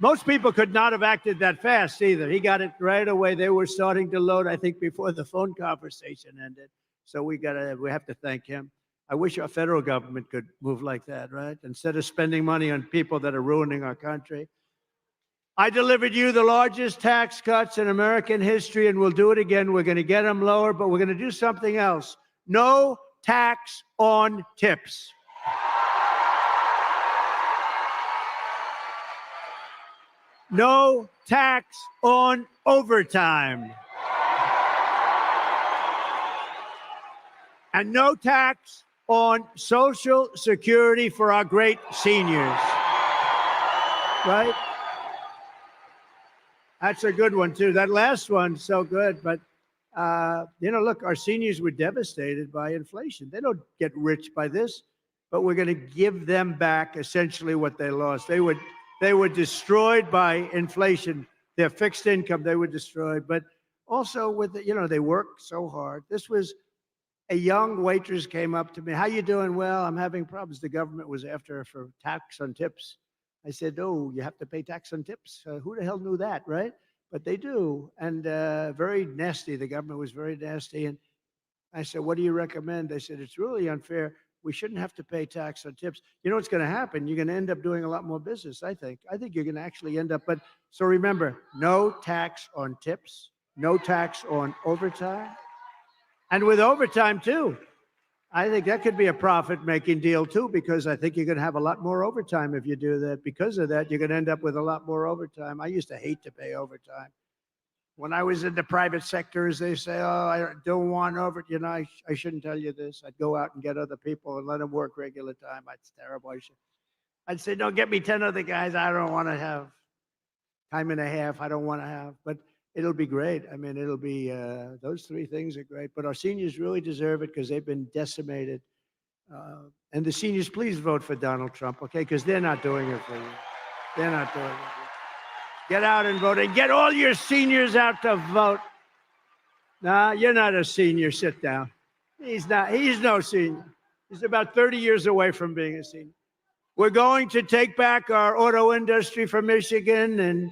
Most people could not have acted that fast either. He got it right away. They were starting to load, I think, before the phone conversation ended. So we have to thank him. I wish our federal government could move like that, right? Instead of spending money on people that are ruining our country. I delivered you the largest tax cuts in American history, and we'll do it again. We're going to get them lower, but we're going to do something else. No tax on tips. No tax on overtime. And no tax on Social Security for our great seniors. Right? That's a good one, too. That last one's so good. But, look, our seniors were devastated by inflation. They don't get rich by this, but we're going to give them back essentially what they lost. They were destroyed by inflation. Their fixed income, they were destroyed. But also with they worked so hard. This was a young waitress came up to me. How you doing? Well, I'm having problems. The government was after her for tax on tips. I said, oh, you have to pay tax on tips? Who the hell knew that, right? But they do. And very nasty. The government was very nasty. And I said, what do you recommend? They said, it's really unfair. We shouldn't have to pay tax on tips. You know what's going to happen? You're going to end up doing a lot more business, I think. I think you're going to actually end up. But so remember, no tax on tips, no tax on overtime. And with overtime, too. I think that could be a profit-making deal, too, because I think you're going to have a lot more overtime if you do that. Because of that, you're going to end up with a lot more overtime. I used to hate to pay overtime. When I was in the private sectors, they say, oh, I don't want overtime. I shouldn't tell you this. I'd go out and get other people and let them work regular time. That's terrible. I'd say, no, get me 10 other guys. I don't want to have time and a half. I don't want to have. But it'll be great. I mean, it'll be, those three things are great. But our seniors really deserve it because they've been decimated. And the seniors, please vote for Donald Trump, okay? Because they're not doing it for you. They're not doing it for you. Get out and vote. And get all your seniors out to vote. Nah, you're not a senior. Sit down. He's not. He's no senior. He's about 30 years away from being a senior. We're going to take back our auto industry from Michigan. And,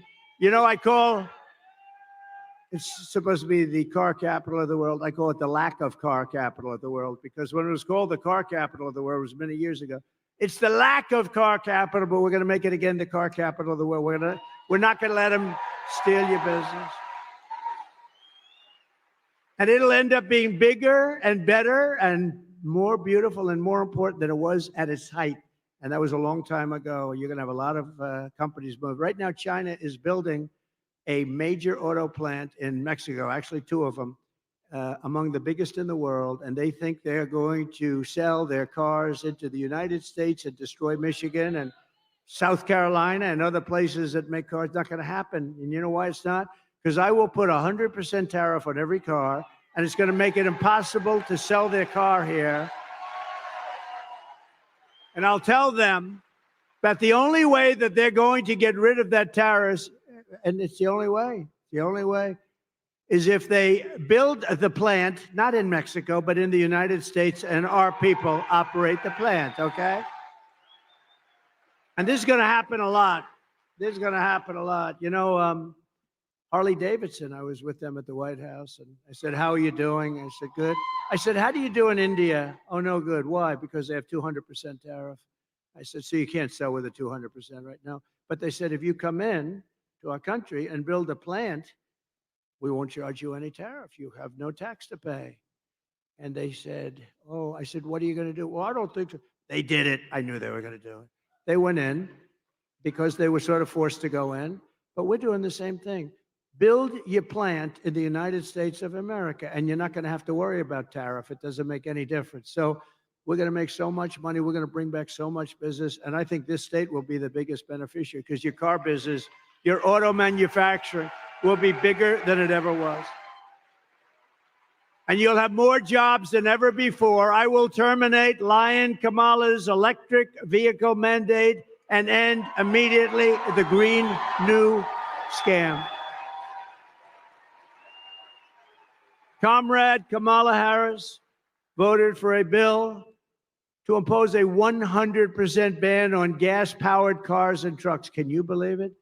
it's supposed to be the car capital of the world. I call it the lack of car capital of the world because when it was called the car capital of the world, it was many years ago. It's the lack of car capital, but we're going to make it again the car capital of the world. We're not going to let them steal your business. And it'll end up being bigger and better and more beautiful and more important than it was at its height. And that was a long time ago. You're going to have a lot of companies move. Right now, China is building a major auto plant in Mexico, actually two of them, among the biggest in the world. And they think they're going to sell their cars into the United States and destroy Michigan and South Carolina and other places that make cars. Not going to happen. And you know why it's not? Because I will put 100% tariff on every car, and it's going to make it impossible to sell their car here. And I'll tell them that the only way that they're going to get rid of that tariff, and it's the only way, is if they build the plant, not in Mexico, but in the United States, and our people operate the plant, okay? And this is going to happen a lot. This is going to happen a lot. Harley Davidson, I was with them at the White House, and I said, how are you doing? I said, good. I said, how do you do in India? Oh, no good. Why? Because they have 200% tariff. I said, so you can't sell with a 200% right now. But they said, if you come in to our country and build a plant, we won't charge you any tariff. You have no tax to pay. And they said, oh, I said, what are you going to do? Well, I don't think so. They did it. I knew they were going to do it. They went in because they were sort of forced to go in. But we're doing the same thing. Build your plant in the United States of America, and you're not going to have to worry about tariff. It doesn't make any difference. So we're going to make so much money. We're going to bring back so much business. And I think this state will be the biggest beneficiary because your car business, your auto manufacturing will be bigger than it ever was. And you'll have more jobs than ever before. I will terminate Lion Kamala's electric vehicle mandate and end immediately the Green New Scam. Comrade Kamala Harris voted for a bill to impose a 100% ban on gas-powered cars and trucks. Can you believe it?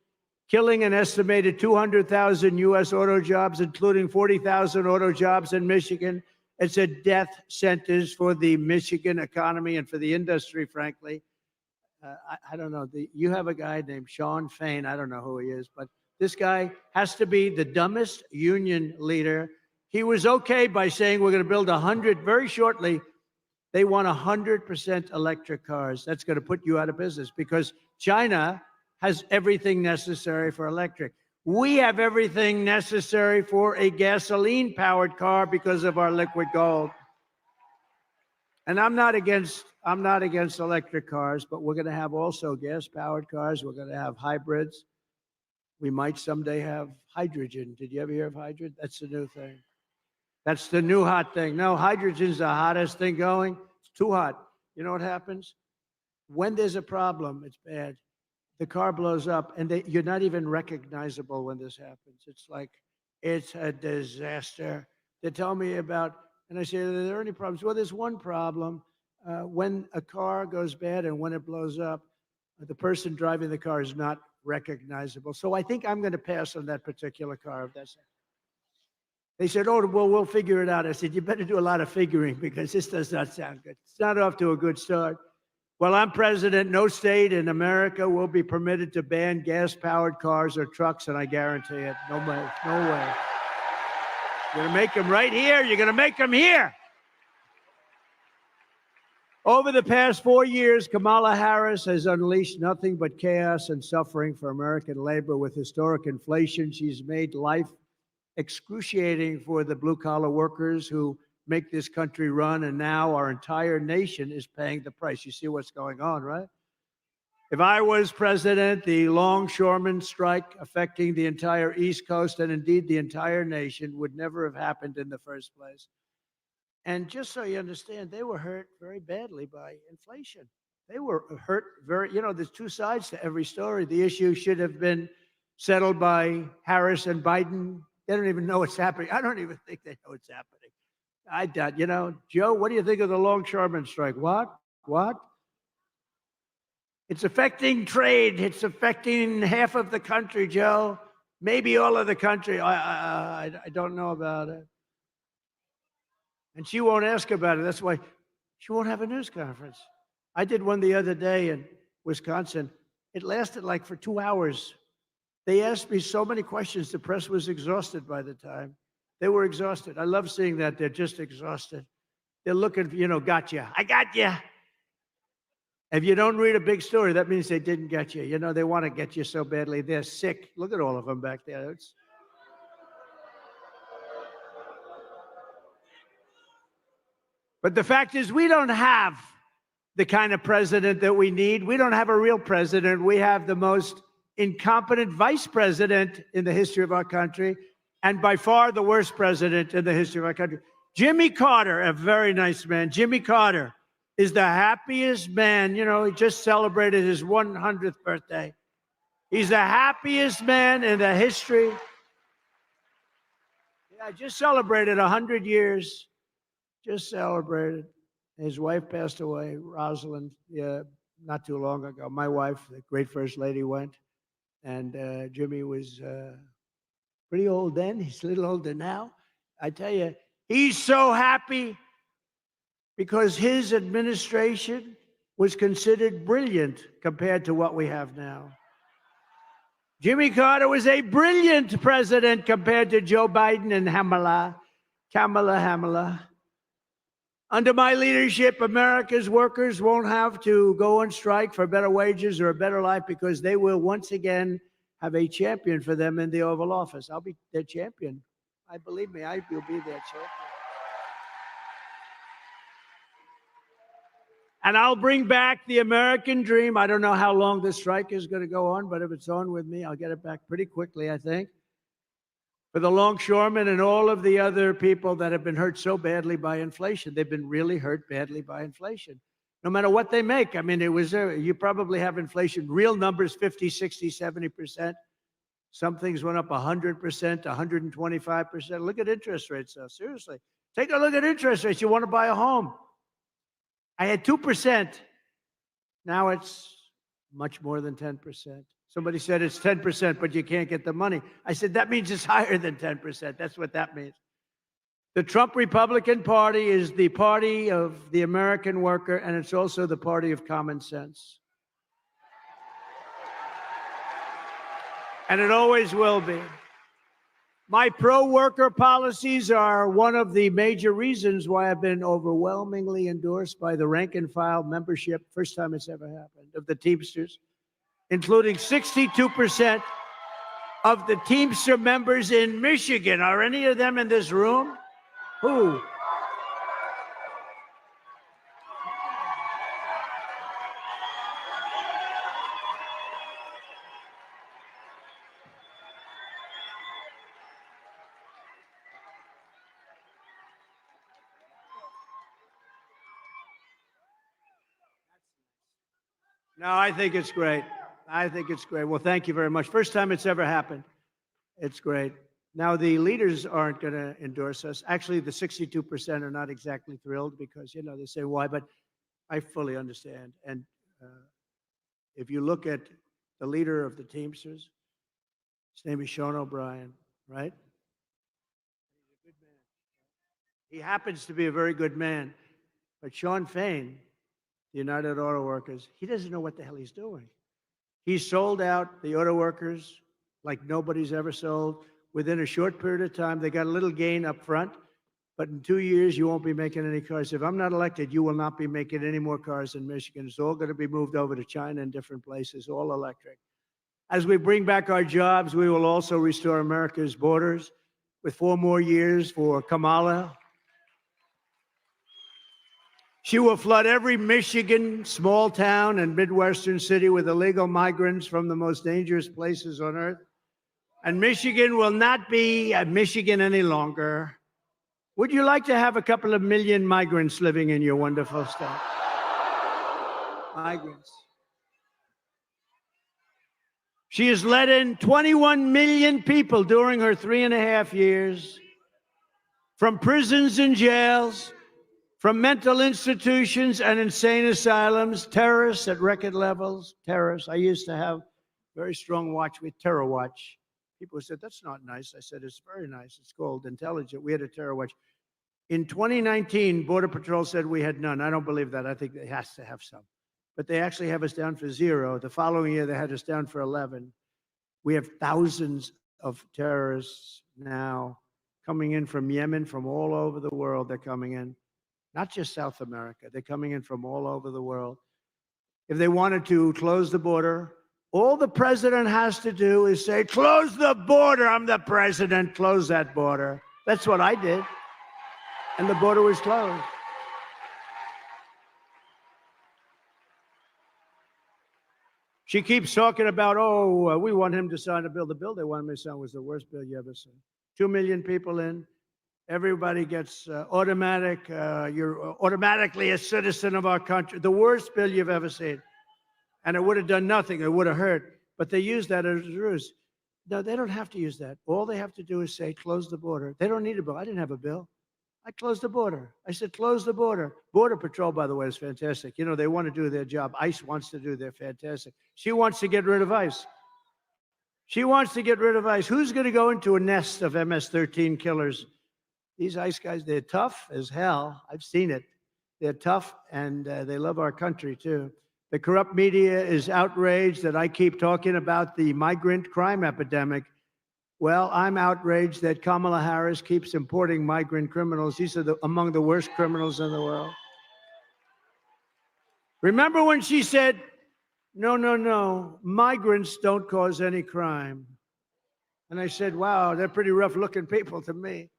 Killing an estimated 200,000 U.S. auto jobs, including 40,000 auto jobs in Michigan. It's a death sentence for the Michigan economy and for the industry, frankly. I don't know. You have a guy named Sean Fain. I don't know who he is, but this guy has to be the dumbest union leader. He was okay by saying we're going to build 100 very shortly. They want 100% electric cars. That's going to put you out of business because China has everything necessary for electric. We have everything necessary for a gasoline-powered car because of our liquid gold. And I'm not against electric cars, but we're going to have also gas-powered cars. We're going to have hybrids. We might someday have hydrogen. Did you ever hear of hydrogen? That's the new thing. That's the new hot thing. No, hydrogen's the hottest thing going. It's too hot. You know what happens? When there's a problem, it's bad. The car blows up, and you're not even recognizable when this happens. It's like, it's a disaster. They tell me about, and I say, are there any problems? Well, there's one problem. When a car goes bad and when it blows up, the person driving the car is not recognizable. So I think I'm going to pass on that particular car. They said, oh, well, we'll figure it out. I said, you better do a lot of figuring because this does not sound good. It's not off to a good start. Well, I'm president. No state in America will be permitted to ban gas-powered cars or trucks, and I guarantee it. No way. No way. You're going to make them right here. You're going to make them here. Over the past 4 years, Kamala Harris has unleashed nothing but chaos and suffering for American labor. With historic inflation, she's made life excruciating for the blue-collar workers who make this country run, and now our entire nation is paying the price. You see what's going on, right? If I was president, the longshoremen strike affecting the entire East Coast and indeed the entire nation would never have happened in the first place. And just so you understand, they were hurt very badly by inflation. They were hurt very, there's two sides to every story. The issue should have been settled by Harris and Biden. They don't even know what's happening. I don't even think they know what's happening. I doubt, Joe, what do you think of the longshoremen strike? What? It's affecting trade. It's affecting half of the country, Joe. Maybe all of the country. I don't know about it. And she won't ask about it. That's why she won't have a news conference. I did one the other day in Wisconsin. It lasted like for 2 hours. They asked me so many questions. The press was exhausted by the time. They were exhausted. I love seeing that. They're just exhausted. They're looking, gotcha. I got you. If you don't read a big story, that means they didn't get you. They want to get you so badly. They're sick. Look at all of them back there. But the fact is, we don't have the kind of president that we need. We don't have a real president. We have the most incompetent vice president in the history of our country, and by far the worst president in the history of our country. Jimmy Carter, a very nice man. Jimmy Carter is the happiest man. He just celebrated his 100th birthday. He's the happiest man in the history. Yeah, just celebrated 100 years. Just celebrated. His wife passed away, Rosalind, not too long ago. My wife, the great first lady, went. And Jimmy was pretty old then. He's a little older now. I tell you, he's so happy because his administration was considered brilliant compared to what we have now. Jimmy Carter was a brilliant president compared to Joe Biden and Kamala. Under my leadership, America's workers won't have to go on strike for better wages or a better life because they will once again have a champion for them in the Oval Office. I'll be their champion. Believe me, I will be their champion. And I'll bring back the American dream. I don't know how long this strike is going to go on, but if it's on with me, I'll get it back pretty quickly, I think. For the longshoremen and all of the other people that have been hurt so badly by inflation. They've been really hurt badly by inflation. No matter what they make. I mean, you probably have inflation, real numbers, 50, 60, 70%. Some things went up 100%, 125%. Look at interest rates, though. Seriously. Take a look at interest rates. You want to buy a home. I had 2%. Now it's much more than 10%. Somebody said it's 10%, but you can't get the money. I said, that means it's higher than 10%. That's what that means. The Trump Republican Party is the party of the American worker, and it's also the party of common sense. and it always will be. My pro-worker policies are one of the major reasons why I've been overwhelmingly endorsed by the rank and file membership, first time it's ever happened, of the Teamsters, including 62% of the Teamster members in Michigan. Are any of them in this room? Who? No, I think it's great. I think it's great. Well, thank you very much. First time it's ever happened. It's great. Now, the leaders aren't going to endorse us. Actually, the 62% are not exactly thrilled because, you know, they say why, but I fully understand. And if you look at the leader of the Teamsters, his name is Sean O'Brien, right? He's a good man. He happens to be a very good man. But Sean Fain, the United Auto Workers, he doesn't know what the hell he's doing. He sold out the auto workers like nobody's ever sold. Within a short period of time, they got a little gain up front, but in 2 years, you won't be making any cars. If I'm not elected, you will not be making any more cars in Michigan. It's all going to be moved over to China and different places, all electric. As we bring back our jobs, we will also restore America's borders with 4 more years for Kamala. She will flood every Michigan small town and Midwestern city with illegal migrants from the most dangerous places on earth. And Michigan will not be Michigan any longer. Would you like to have a couple of million migrants living in your wonderful state? Migrants. She has let in 21 million people during her 3.5 years from prisons and jails, from mental institutions and insane asylums, terrorists at record levels, terrorists. I used to have very strong watch with Terror Watch. People said, that's not nice. I said, it's very nice. It's called intelligent. We had a Terror Watch. In 2019, Border Patrol said we had none. I don't believe that. I think it has to have some. But they actually have us down for 0. The following year, they had us down for 11. We have thousands of terrorists now coming in from Yemen, from all over the world. They're coming in. Not just South America. They're coming in from all over the world. If they wanted to close the border, all the president has to do is say, close the border. I'm the president. Close that border. That's what I did. And the border was closed. She keeps talking about, we want him to sign a bill. The bill they wanted me to sign was the worst bill you ever seen. 2 million people in. Everybody gets automatic. You're automatically a citizen of our country. The worst bill you've ever seen. And it would have done nothing. It would have hurt. But they use that as a ruse. No, they don't have to use that. All they have to do is say, close the border. They don't need a bill. I didn't have a bill. I closed the border. I said, close the border. Border Patrol, by the way, is fantastic. You know, they want to do their job. ICE wants to do their fantastic. She wants to get rid of ICE. She wants to get rid of ICE. Who's going to go into a nest of MS-13 killers? These ICE guys, they're tough as hell. I've seen it. They're tough, and they love our country, too. The corrupt media is outraged that I keep talking about the migrant crime epidemic. Well, I'm outraged that Kamala Harris keeps importing migrant criminals. These are among the worst criminals in the world. Remember when she said, no, migrants don't cause any crime. And I said, wow, they're pretty rough-looking people to me.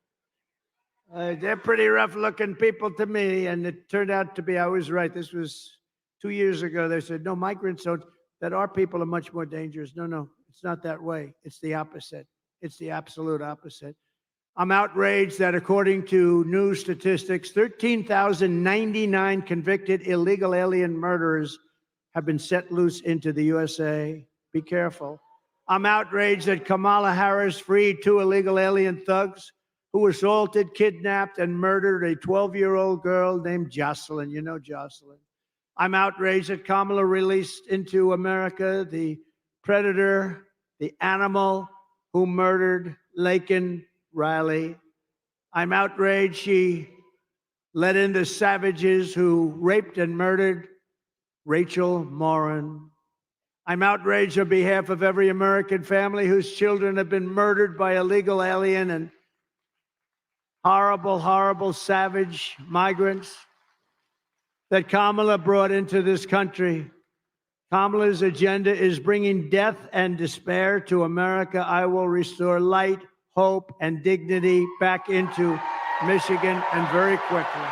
They're pretty rough-looking people to me, and it turned out to be I was right. This was 2 years ago. They said, no, migrants don't, that our people are much more dangerous. No, it's not that way. It's the opposite. It's the absolute opposite. I'm outraged that according to new statistics, 13,099 convicted illegal alien murderers have been set loose into the USA. Be careful. I'm outraged that Kamala Harris freed 2 illegal alien thugs who assaulted, kidnapped, and murdered a 12-year-old girl named Jocelyn. You know Jocelyn. I'm outraged that Kamala released into America the predator, the animal who murdered Laken Riley. I'm outraged she let in the savages who raped and murdered Rachel Morin. I'm outraged on behalf of every American family whose children have been murdered by illegal alien and horrible, horrible, savage migrants that Kamala brought into this country. Kamala's agenda is bringing death and despair to America. I will restore light, hope, and dignity back into Michigan, and very quickly.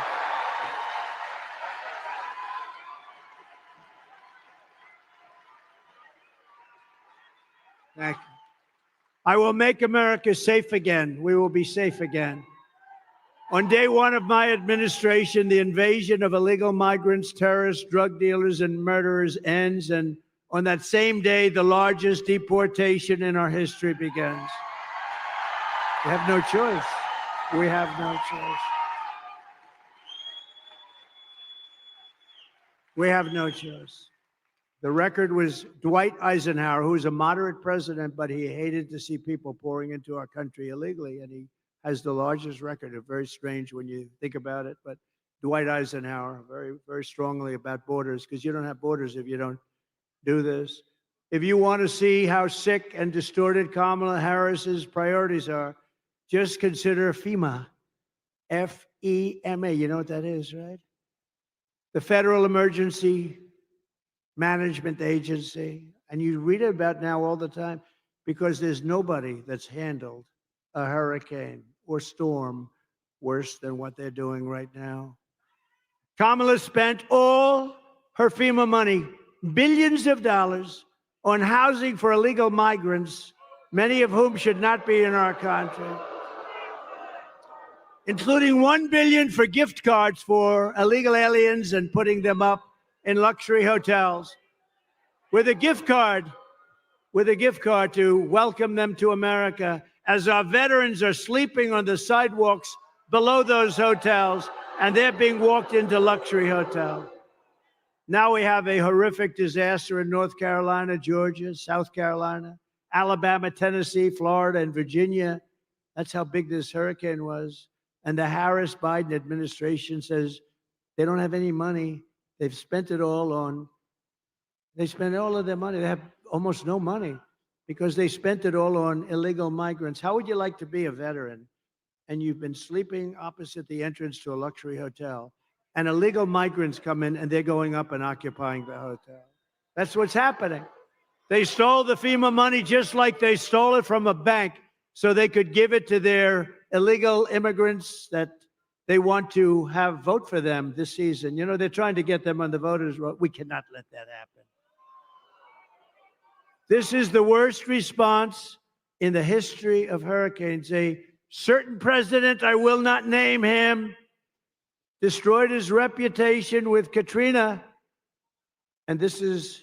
Thank you. I will make America safe again. We will be safe again. On day one of my administration, the invasion of illegal migrants, terrorists, drug dealers, and murderers ends. And on that same day, the largest deportation in our history begins. We have no choice. We have no choice. We have no choice. The record was Dwight Eisenhower, who was a moderate president, but he hated to see people pouring into our country illegally. And he has the largest record. It's very strange when you think about it. But Dwight Eisenhower, very, very strongly about borders, because you don't have borders if you don't do this. If you want to see how sick and distorted Kamala Harris's priorities are, just consider FEMA, F-E-M-A. You know what that is, right? The Federal Emergency Management Agency. And you read about now all the time because there's nobody that's handled a hurricane or storm worse than what they're doing right now. Kamala spent all her FEMA money, billions of dollars, on housing for illegal migrants, many of whom should not be in our country, including $1 billion for gift cards for illegal aliens and putting them up in luxury hotels with a gift card to welcome them to America as our veterans are sleeping on the sidewalks below those hotels and they're being walked into luxury hotels. Now we have a horrific disaster in North Carolina, Georgia, South Carolina, Alabama, Tennessee, Florida, and Virginia. That's how big this hurricane was. And the Harris-Biden administration says they don't have any money. They've spent it all on, they spent all of their money. They have almost no money because they spent it all on illegal migrants. How would you like to be a veteran and you've been sleeping opposite the entrance to a luxury hotel and illegal migrants come in and they're going up and occupying the hotel? That's what's happening. They stole the FEMA money just like they stole it from a bank so they could give it to their illegal immigrants that they want to have vote for them this season. You know, they're trying to get them on the voters' roll. We cannot let that happen. This is the worst response in the history of hurricanes. A certain president, I will not name him, destroyed his reputation with Katrina. And this is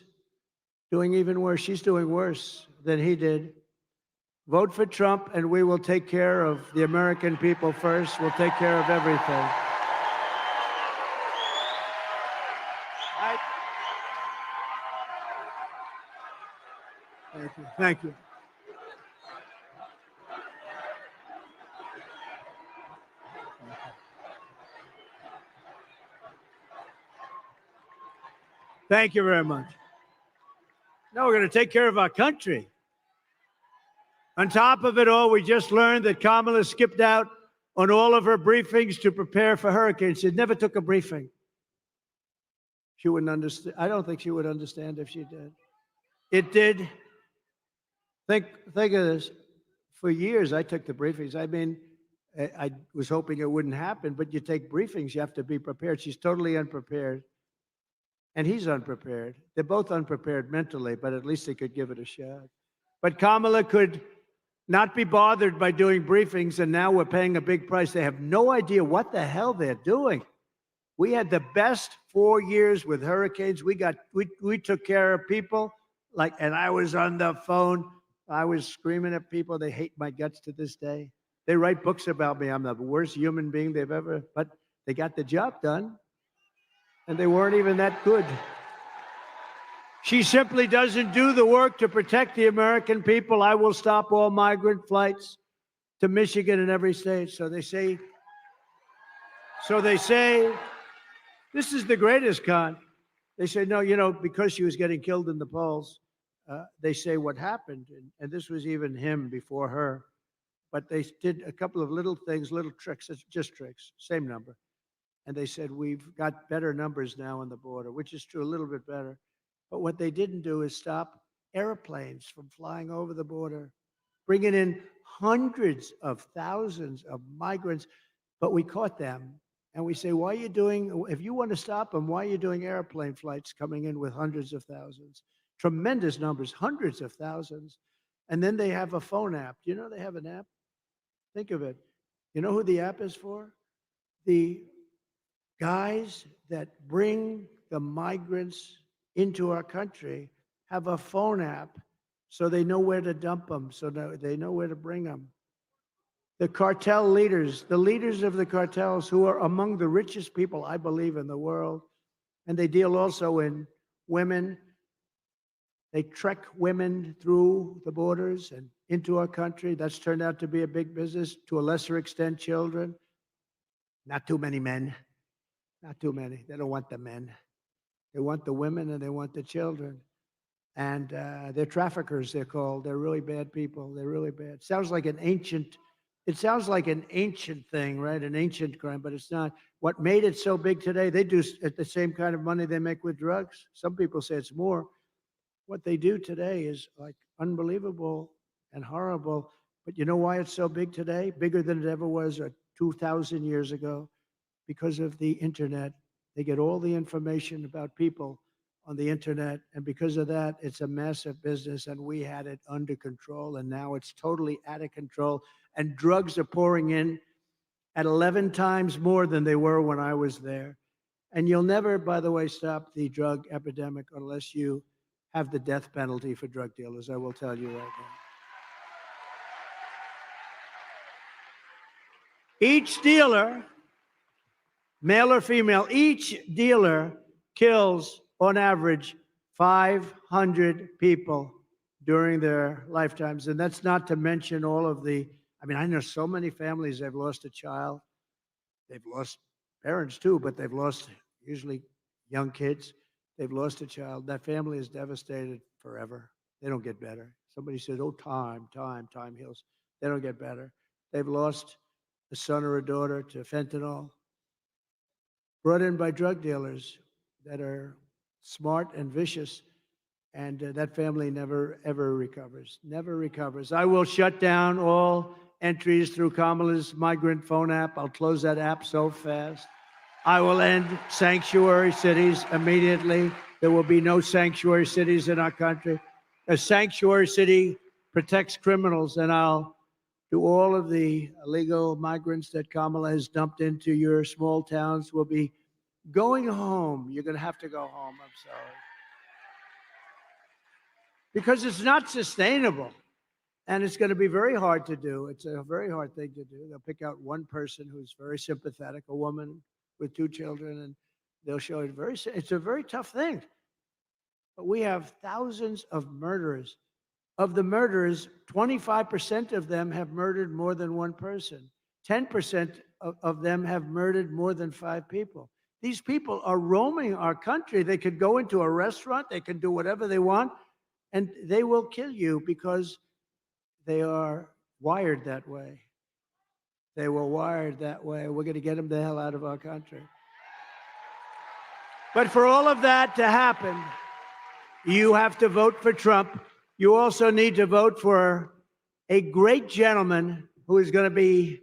doing even worse. She's doing worse than he did. Vote for Trump, and we will take care of the American people first. We'll take care of everything. Thank you. Thank you. Thank you very much. Now we're going to take care of our country. On top of it all, we just learned that Kamala skipped out on all of her briefings to prepare for hurricanes. She never took a briefing. She wouldn't understand. I don't think she would understand if she did. It did. Think of this. For years, I took the briefings. I mean, I was hoping it wouldn't happen, but you take briefings, you have to be prepared. She's totally unprepared. And he's unprepared. They're both unprepared mentally, but at least they could give it a shot. But Kamala could not be bothered by doing briefings, and now we're paying a big price. They have no idea what the hell they're doing. We had the best 4 years with hurricanes. We took care of people, and I was on the phone. I was screaming at people. They hate my guts to this day. They write books about me. I'm the worst human being they've ever, but they got the job done, and they weren't even that good. She simply doesn't do the work to protect the American people. I will stop all migrant flights to Michigan and every state. So they say, this is the greatest con. They say, no, because she was getting killed in the polls, they say what happened, and this was even him before her, but they did a couple of little things, little tricks, it's just tricks, same number. And they said, we've got better numbers now on the border, which is true, a little bit better. But what they didn't do is stop airplanes from flying over the border, bringing in hundreds of thousands of migrants. But we caught them. And we say, why are you doing, if you want to stop them, why are you doing airplane flights coming in with hundreds of thousands? Tremendous numbers, hundreds of thousands. And then they have a phone app. Do you know they have an app? Think of it. You know who the app is for? The guys that bring the migrants into our country have a phone app so they know where to dump them, so they know where to bring them. The cartel leaders, the leaders of the cartels who are among the richest people, I believe, in the world, and they deal also in women. They trek women through the borders and into our country. That's turned out to be a big business, to a lesser extent, children. Not too many men. Not too many. They don't want the men. They want the women and they want the children. And they're traffickers, they're called. They're really bad people. They're really bad. Sounds like an ancient, it sounds like an ancient thing, right? An ancient crime, but it's not. What made it so big today, they do at the same kind of money they make with drugs. Some people say it's more. What they do today is like unbelievable and horrible. But you know why it's so big today? Bigger than it ever was 2,000 years ago? Because of the internet. They get all the information about people on the internet. And because of that, it's a massive business. And we had it under control. And now it's totally out of control. And drugs are pouring in at 11 times more than they were when I was there. And you'll never, by the way, stop the drug epidemic unless you have the death penalty for drug dealers. I will tell you right now. Each dealer, male or female, each dealer kills on average 500 people during their lifetimes. And that's not to mention all of the, I mean, I know so many families, they've lost a child. They've lost parents too, but they've lost usually young kids. They've lost a child. That family is devastated forever. They don't get better. Somebody said, oh, time heals. They don't get better. They've lost a son or a daughter to fentanyl, brought in by drug dealers that are smart and vicious, and that family never, ever recovers, never recovers. I will shut down all entries through Kamala's migrant phone app. I'll close that app so fast. I will end sanctuary cities immediately. There will be no sanctuary cities in our country. A sanctuary city protects criminals, and I'll do all of the illegal migrants that Kamala has dumped into your small towns will be going home. You're going to have to go home. I'm sorry. Because it's not sustainable. And it's going to be very hard to do. It's a very hard thing to do. They'll pick out one person who's very sympathetic, a woman with 2 children, and they'll show it it's a very tough thing. But we have thousands of murderers. Of the murderers, 25% of them have murdered more than one person. 10% of them have murdered more than 5 people. These people are roaming our country. They could go into a restaurant, they can do whatever they want, and they will kill you because they are wired that way. They were wired that way. We're going to get them the hell out of our country. But for all of that to happen, you have to vote for Trump. You also need to vote for a great gentleman who is going to be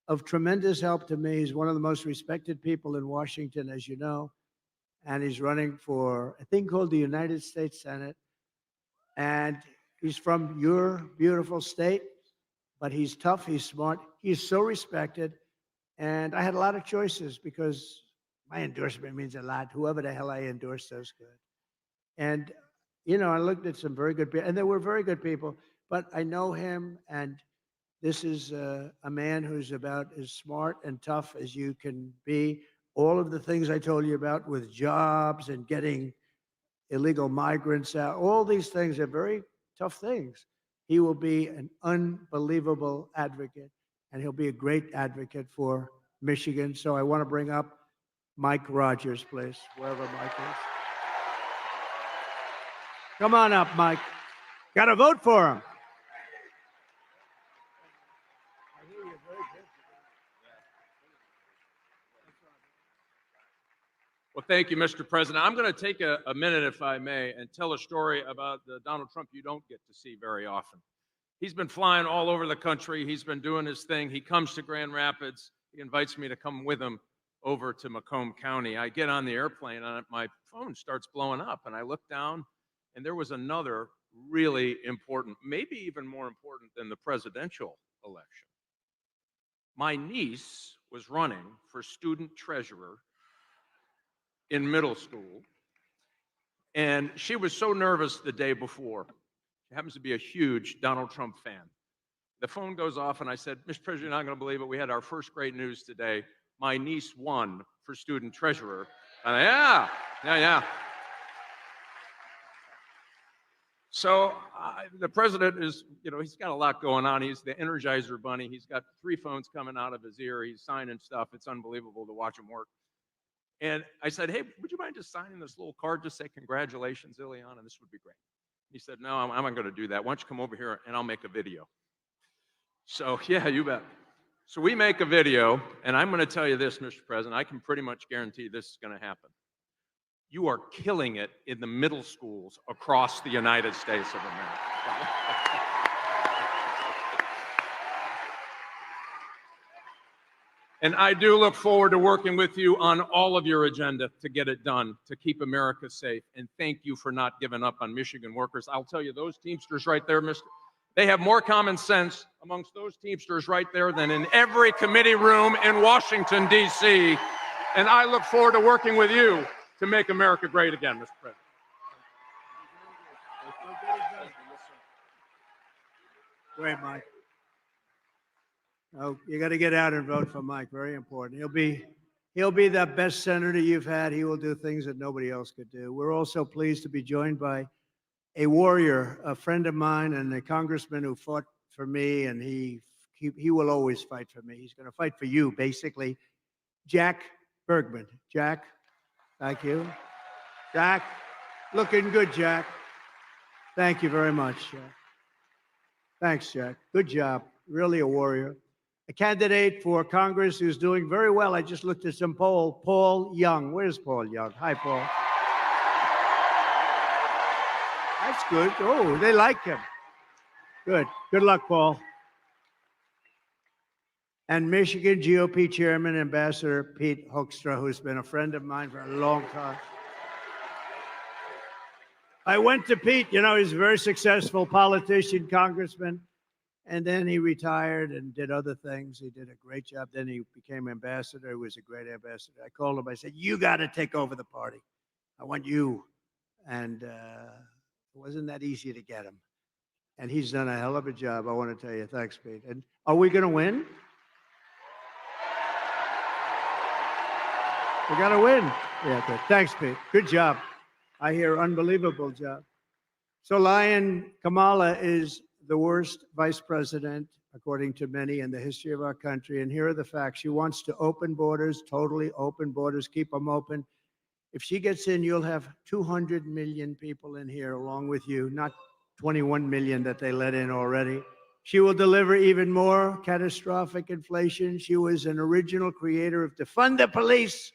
of tremendous help to me. He's one of the most respected people in Washington, as you know, and he's running for a thing called the United States Senate. And he's from your beautiful state, but he's tough, he's smart, he's so respected. And I had a lot of choices because my endorsement means a lot. Whoever the hell I endorse does good. And, you know, I looked at some very good people, and they were very good people, but I know him, and this is a man who's about as smart and tough as you can be. All of the things I told you about with jobs and getting illegal migrants out, all these things are very tough things. He will be an unbelievable advocate, and he'll be a great advocate for Michigan. So I want to bring up Mike Rogers, please, wherever Mike is. Come on up, Mike. Got to vote for him. Well, thank you, Mr. President. I'm going to take a minute, if I may, and tell a story about Donald Trump you don't get to see very often. He's been flying all over the country. He's been doing his thing. He comes to Grand Rapids. He invites me to come with him over to Macomb County. I get on the airplane, and my phone starts blowing up, and I look down, and there was another really important, maybe even more important than the presidential election. My niece was running for student treasurer in middle school, and she was so nervous the day before. She happens to be a huge Donald Trump fan. The phone goes off, and I said, Mr. President, you're not going to believe it. We had our first great news today. My niece won for student treasurer. And yeah. So the president is, he's got a lot going on. He's the Energizer bunny. He's got 3 phones coming out of his ear. He's signing stuff. It's unbelievable to watch him work. And I said, hey, would you mind just signing this little card? Just say, congratulations, Elon, and this would be great. He said, no, I'm not going to do that. Why don't you come over here and I'll make a video. So yeah, you bet. So we make a video, and I'm going to tell you this, Mr. President, I can pretty much guarantee this is going to happen. You are killing it in the middle schools across the United States of America. And I do look forward to working with you on all of your agenda to get it done, to keep America safe. And thank you for not giving up on Michigan workers. I'll tell you, those Teamsters right there, they have more common sense amongst those Teamsters right there than in every committee room in Washington, D.C. And I look forward to working with you to make America great again, Mr. President. Great, Mike. Oh, you got to get out and vote for Mike. Very important. He'll be the best senator you've had. He will do things that nobody else could do. We're also pleased to be joined by a warrior, a friend of mine, and a congressman who fought for me, and he will always fight for me. He's going to fight for you, basically. Jack Bergman. Jack, thank you. Jack, looking good, Jack. Thank you very much, Jack. Thanks, Jack. Good job. Really a warrior. A candidate for Congress who's doing very well. I just looked at some poll. Paul Young. Where's Paul Young? Hi, Paul. That's good. Oh, they like him. Good. Good luck, Paul. And Michigan GOP Chairman, Ambassador Pete Hoekstra, who's been a friend of mine for a long time. I went to Pete. He's a very successful politician, congressman. And then he retired and did other things. He did a great job. Then he became ambassador. He was a great ambassador. I called him. I said, you got to take over the party. I want you. And it wasn't that easy to get him. And he's done a hell of a job. I want to tell you. Thanks, Pete. And are we going to win? We got to win. Yeah, good. Thanks, Pete. Good job. I hear unbelievable job. So Lion Kamala is the worst vice president, according to many, in the history of our country. And here are the facts. She wants to open borders, totally open borders, keep them open. If she gets in, you'll have 200 million people in here along with you, not 21 million that they let in already. She will deliver even more catastrophic inflation. She was an original creator of defund the police.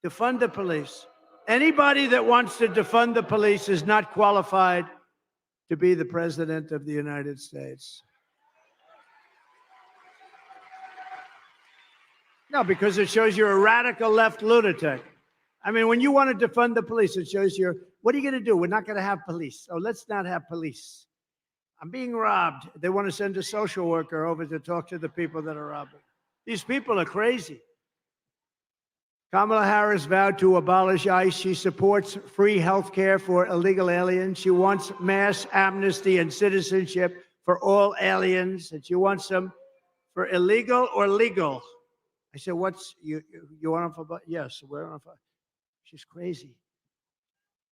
Defund the police. Anybody that wants to defund the police is not qualified to be the president of the United States. No, because it shows you're a radical left lunatic. I mean, when you want to defund the police, it shows what are you going to do? We're not going to have police. Oh, let's not have police. I'm being robbed. They want to send a social worker over to talk to the people that are robbing. These people are crazy. Kamala Harris vowed to abolish ICE. She supports free health care for illegal aliens. She wants mass amnesty and citizenship for all aliens. And she wants them for illegal or legal. I said, you want them for, yes, we're on for. She's crazy.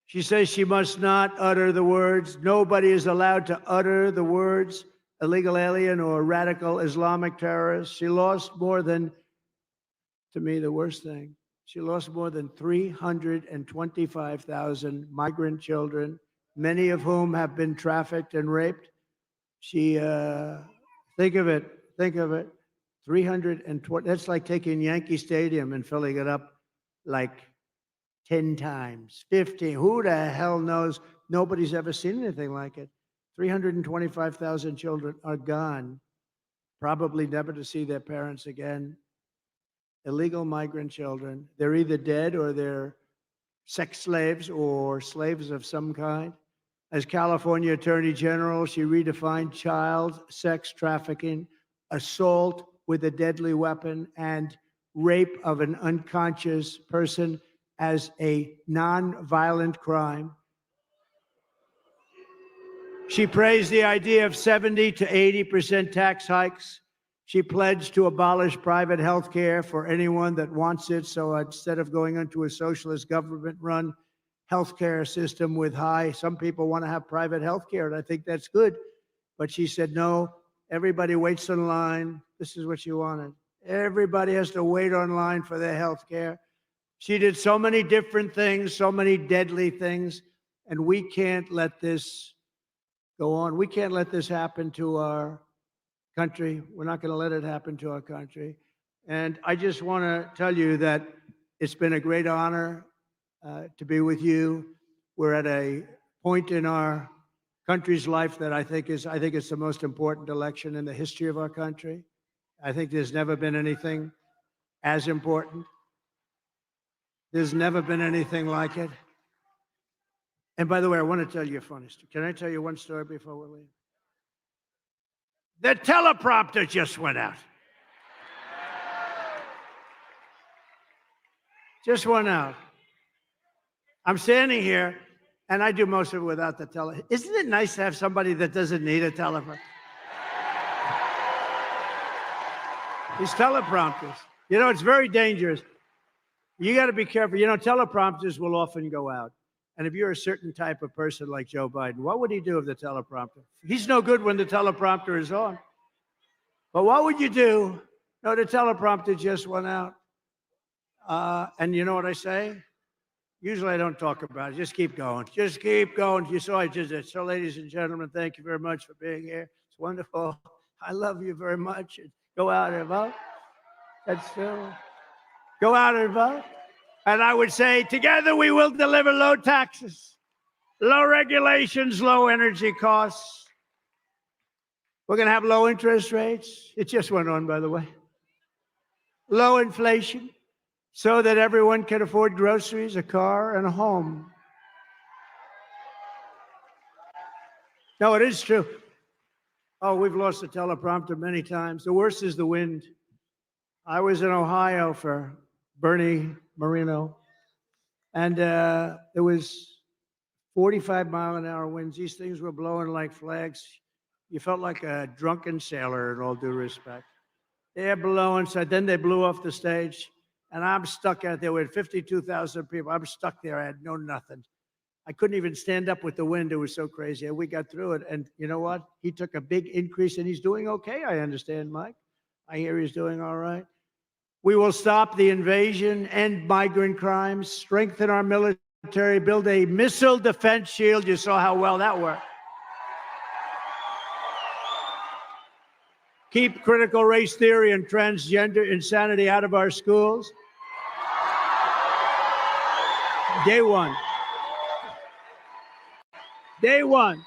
She says she must not utter the words. Nobody is allowed to utter the words illegal alien or radical Islamic terrorist. She lost more than, to me, the worst thing. She lost more than 325,000 migrant children many of whom have been trafficked and raped. She, think of it, 320, that's like taking Yankee Stadium and filling it up like 10 times, 15. Who the hell knows? Nobody's ever seen anything like it. 325,000 children are gone, probably never to see their parents again. Illegal migrant children. They're either dead or they're sex slaves or slaves of some kind. As California Attorney General, she redefined child sex trafficking, assault with a deadly weapon, and rape of an unconscious person as a non-violent crime. She praised the idea of 70 to 80% tax hikes. She pledged to abolish private health care for anyone that wants it. So instead of going into a socialist government-run healthcare system with some people want to have private health care, and I think that's good. But she said, no, everybody waits in line. This is what she wanted. Everybody has to wait online for their health care. She did so many different things, so many deadly things, and we can't let this go on. We can't let this happen to our country. We're not going to let it happen to our country. And I just want to tell you that it's been a great honor to be with you. We're at a point in our country's life that I think it's the most important election in the history of our country. I think there's never been anything as important. There's never been anything like it. And by the way, I want to tell you a funny story. Can I tell you one story before we leave? The teleprompter just went out. Just went out. I'm standing here, and I do most of it without the tele. Isn't it nice to have somebody that doesn't need a teleprompter? These teleprompters. You know, it's very dangerous. You got to be careful. You know, teleprompters will often go out. And if you're a certain type of person like Joe Biden, what would he do with the teleprompter? He's no good when the teleprompter is on. But what would you do? No, the teleprompter just went out. And you know what I say? Usually I don't talk about it. Just keep going. Just keep going. You saw I did it. So, ladies and gentlemen, thank you very much for being here. It's wonderful. I love you very much. Go out and vote. That's true. Go out and vote. And I would say, together we will deliver low taxes, low regulations, low energy costs. We're going to have low interest rates. It just went on, by the way. Low inflation, so that everyone can afford groceries, a car, and a home. No, it is true. Oh, we've lost the teleprompter many times. The worst is the wind. I was in Ohio for Bernie Moreno, and there was 45-mile-an-hour winds. These things were blowing like flags. You felt like a drunken sailor, in all due respect. They're blowing, so then they blew off the stage, and I'm stuck out there with 52,000 people. I'm stuck there. I had no nothing. I couldn't even stand up with the wind. It was so crazy. And we got through it, and you know what? He took a big increase, and he's doing okay, I understand, Mike. I hear he's doing all right. We will stop the invasion, end migrant crimes, strengthen our military, build a missile defense shield. You saw how well that worked. Keep critical race theory and transgender insanity out of our schools. Day one. Day one.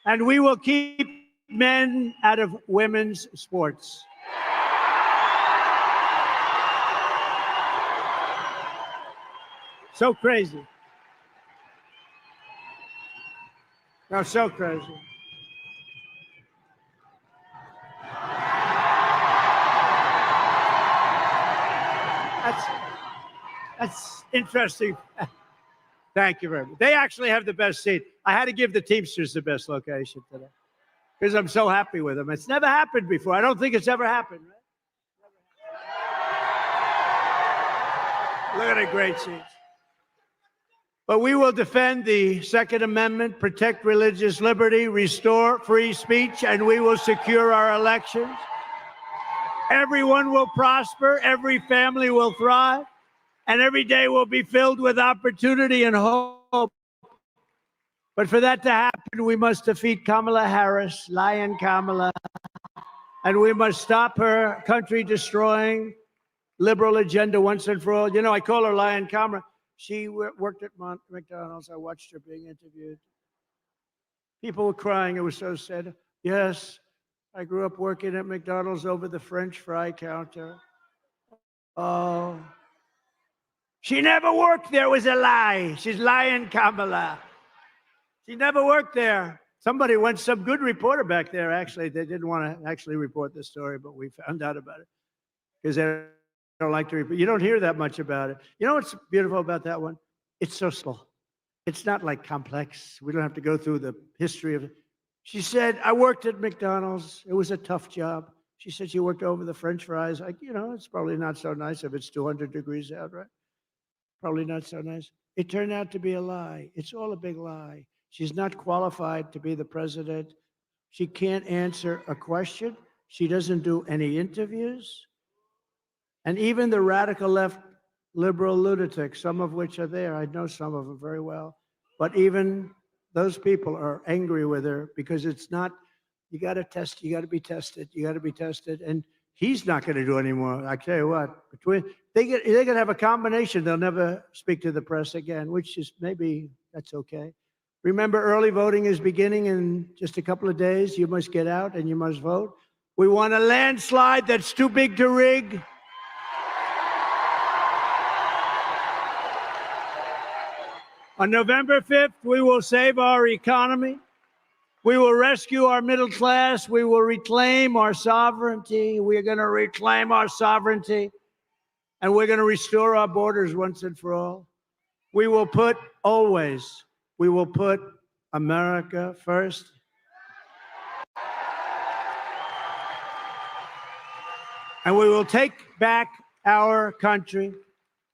And we will keep men out of women's sports. So crazy. No, so crazy. That's interesting. Thank you very much. They actually have the best seat. I had to give the Teamsters the best location today because I'm so happy with them. It's never happened before. I don't think it's ever happened, right? Look at the great seats. But we will defend the Second Amendment, protect religious liberty, restore free speech, and we will secure our elections. Everyone will prosper, every family will thrive, and every day will be filled with opportunity and hope. But for that to happen, we must defeat Kamala Harris, Lion Kamala, and we must stop her country-destroying liberal agenda once and for all. You know, I call her Lion Kamala. She worked at McDonald's. I watched her being interviewed. People were crying. It was so sad. Yes, I grew up working at McDonald's over the French fry counter. Oh, she never worked there. It was a lie. She's lying, Kamala. She never worked there. Somebody went, some good reporter back there, actually. They didn't want to actually report the story, but we found out about it because they don't like to report. You don't hear that much about it. You know what's beautiful about that one? It's so simple. It's not like complex. We don't have to go through the history of it. She said, I worked at McDonald's. It was a tough job. She said she worked over the French fries. Like, you know, it's probably not so nice if it's 200 degrees out, right? Probably not so nice. It turned out to be a lie. It's all a big lie. She's not qualified to be the president. She can't answer a question. She doesn't do any interviews. And even the radical left liberal lunatics, some of which are there, I know some of them very well, but even those people are angry with her because it's not, you got to test, you got to be tested, you got to be tested. And he's not going to do anymore. I tell you what, they're going to have a combination. They'll never speak to the press again, which is maybe that's okay. Remember, early voting is beginning in just a couple of days. You must get out and you must vote. We want a landslide that's too big to rig. On November 5th, we will save our economy. We will rescue our middle class. We will reclaim our sovereignty. We are going to reclaim our sovereignty. And we're going to restore our borders once and for all. We will put America first. And we will take back our country.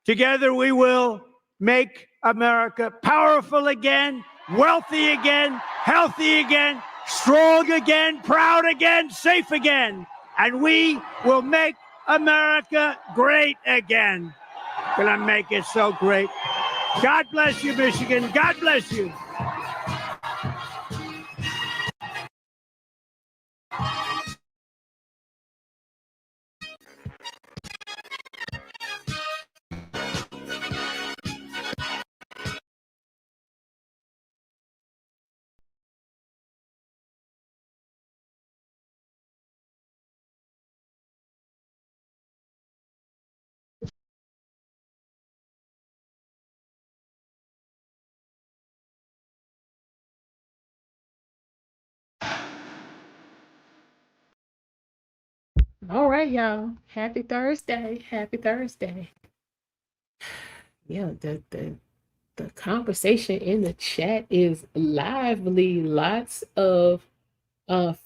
Together we will make America powerful again, wealthy again, healthy again, strong again, proud again, safe again. And we will make America great again. Gonna make it so great. God bless you, Michigan. God bless you. All right, y'all. Happy Thursday. Happy Thursday. Yeah, the conversation in the chat is lively. Lots of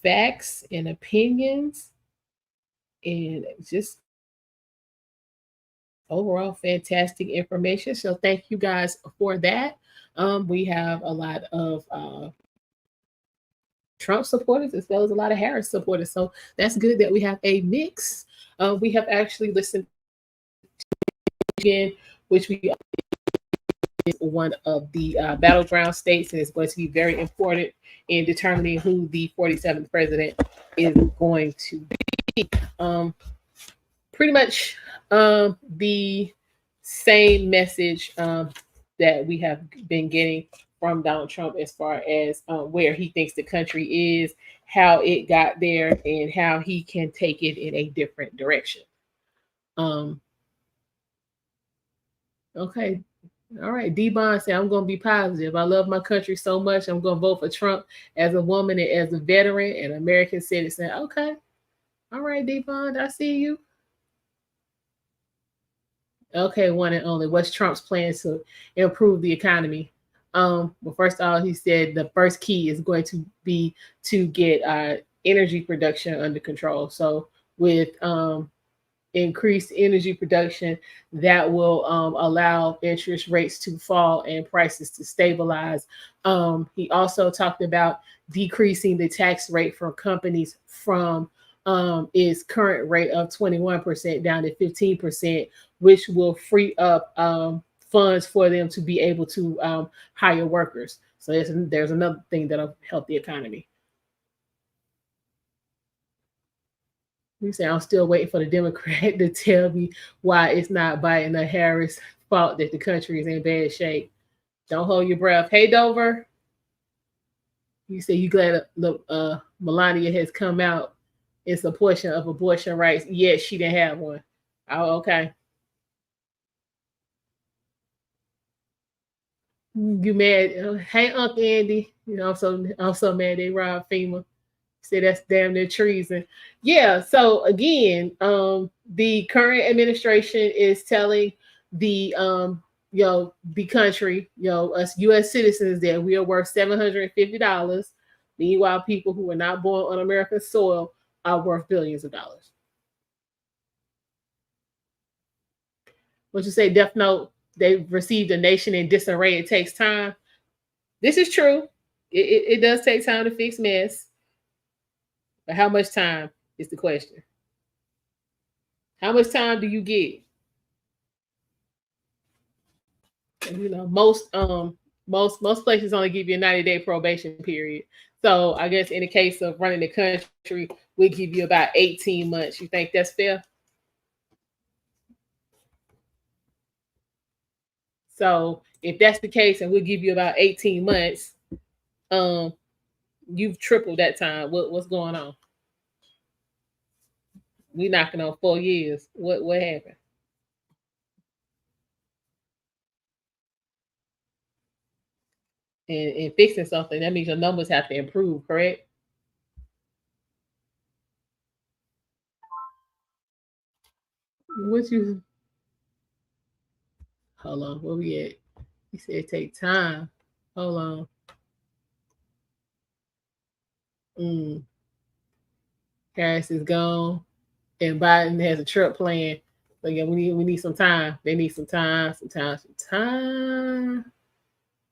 facts and opinions, and just overall fantastic information. So thank you guys for that. We have a lot of Trump supporters as well as a lot of Harris supporters. So that's good that we have a mix. We have actually listened to again, which we is one of the battleground states, and it's going to be very important in determining who the 47th president is going to be. Pretty much the same message that we have been getting from Donald Trump as far as where he thinks the country is, how it got there, and how he can take it in a different direction. Okay. All right. D-Bond said, I'm going to be positive. I love my country so much. I'm going to vote for Trump as a woman and as a veteran and American citizen. Okay. All right, D-Bond, I see you. Okay, one and only. What's Trump's plan to improve the economy? Well, first of all, he said the first key is going to be to get energy production under control. So with increased energy production, that will allow interest rates to fall and prices to stabilize. He also talked about decreasing the tax rate for companies from its current rate of 21% down to 15%, which will free up funds for them to be able to hire workers. So there's another thing that'll help the economy. You say I'm still waiting for the Democrat to tell me why it's not Biden or Harris' fault that the country is in bad shape. Don't hold your breath. Hey, Dover. You say you glad Melania has come out in support of abortion rights. Yes, she didn't have one. Oh, okay. You mad? Hey, Uncle Andy. You know, I'm so mad they robbed FEMA. Say that's damn near treason. Yeah. So again, the current administration is telling the the country, us U.S. citizens that we are worth $750. Meanwhile, people who were not born on American soil are worth billions of dollars. What you say, Death Note? They've received a nation in disarray. It takes time. This is true. It does take time to fix mess. But how much time is the question? How much time do you get? And, most places only give you a 90-day probation period. So I guess in the case of running the country, we give you about 18 months. You think that's fair? So if that's the case, and we'll give you about 18 months, you've tripled that time. What's going on? We knocking on 4 years. What happened? And fixing something, that means your numbers have to improve, correct? Hold on, where we at? He said take time. Hold on. Harris is gone, and Biden has a Trump plan. So yeah, we need some time. They need some time.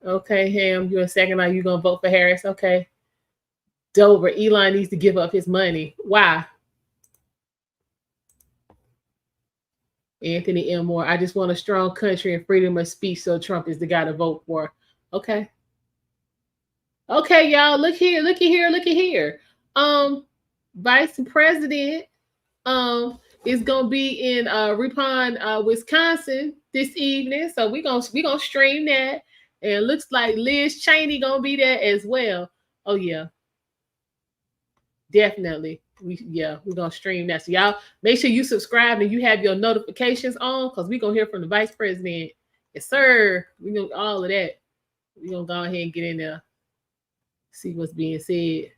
Okay, Ham, you're a second now. You gonna vote for Harris? Okay. Dover, Elon needs to give up his money. Why? Anthony M. Moore, I just want a strong country and freedom of speech, so Trump is the guy to vote for. Okay. Okay, y'all, look here. Vice President is gonna be in Ripon, Wisconsin this evening. So we gonna stream that. And it looks like Liz Cheney gonna be there as well. Oh yeah. Definitely. We're gonna stream that. So y'all make sure you subscribe and you have your notifications on, because we're gonna hear from the vice president. Yes, sir. We know all of that. We're gonna go ahead and get in there, see what's being said.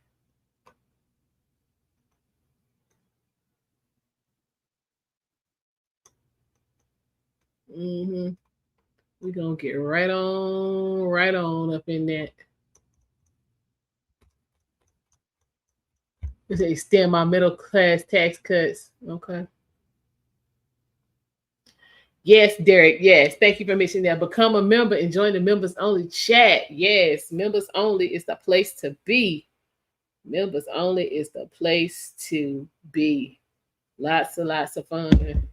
We're gonna get right on up in that. Let's extend my middle class tax cuts. Okay. Yes, Derek. Yes. Thank you for mentioning that. Become a member and join the members only chat. Yes. Members only is the place to be. Members only is the place to be. Lots of fun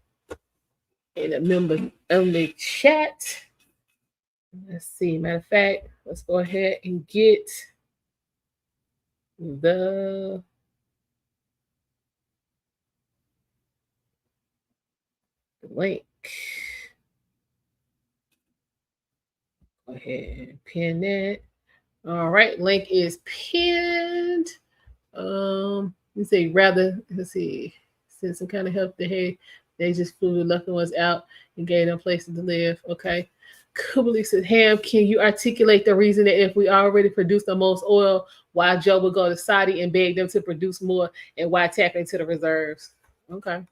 in the member only chat. Let's see. Matter of fact, let's go ahead and get the link. Go ahead and pin that. All right, link is pinned. Let's see, send some kind of help to hey, they just flew the lucky ones out and gave them places to live. Okay. Kubalik said, Ham, can you articulate the reason that if we already produce the most oil, why Joe would go to Saudi and beg them to produce more, and why tap into the reserves? Okay.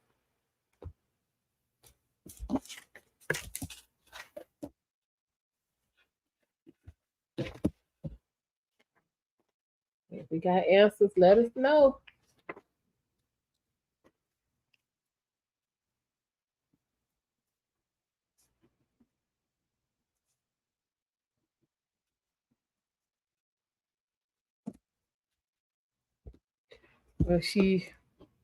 If we got answers, let us know. Well,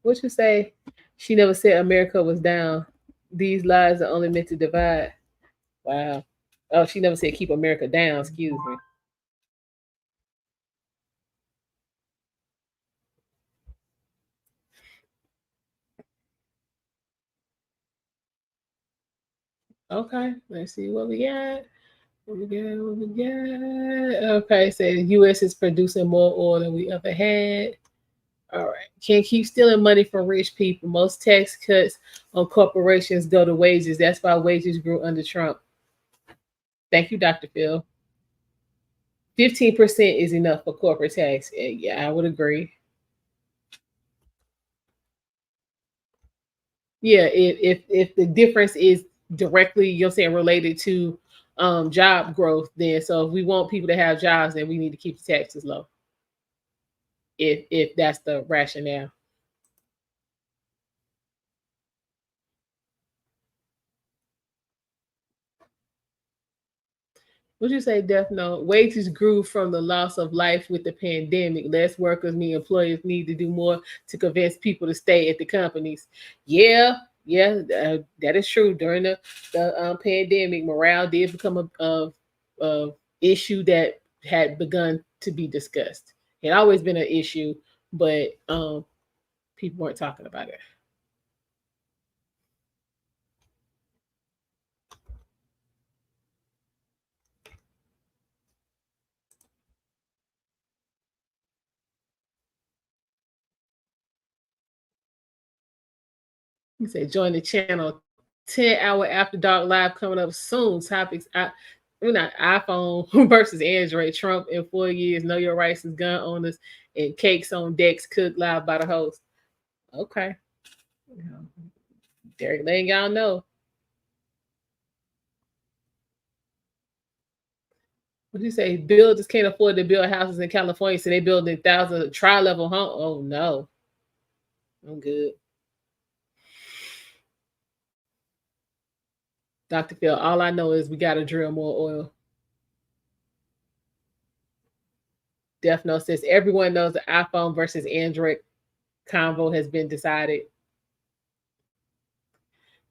what you say? She never said America was down. These lies are only meant to divide. Wow. Oh, she never said keep America down. Excuse me. Okay, let's see what we got. What we got? What we got? Okay, so the U.S. is producing more oil than we ever had. All right, can't keep stealing money from rich people. Most tax cuts on corporations go to wages. That's why wages grew under Trump. Thank you, Dr. Phil. 15% is enough for corporate tax. Yeah, I would agree. Yeah, if the difference is directly, you're saying related to job growth, then so if we want people to have jobs, then we need to keep the taxes low. If that's the rationale. Would you say death note? Wages grew from the loss of life with the pandemic. Less workers mean employers need to do more to convince people to stay at the companies. Yeah, yeah, that is true. During the pandemic, morale did become a issue that had begun to be discussed. It had always been an issue, but people weren't talking about it. You say join the channel. 10-hour after dark live coming up soon. Topics we're not iPhone versus Android. Trump in 4 years. Know your rights as gun owners and cakes on decks cooked live by the host. Okay. Derek letting y'all know. What do you say? Builders can't afford to build houses in California, so they building thousands of tri-level home. Oh no. I'm good. Dr. Phil, all I know is we gotta drill more oil. Death Note says everyone knows the iPhone versus Android convo has been decided.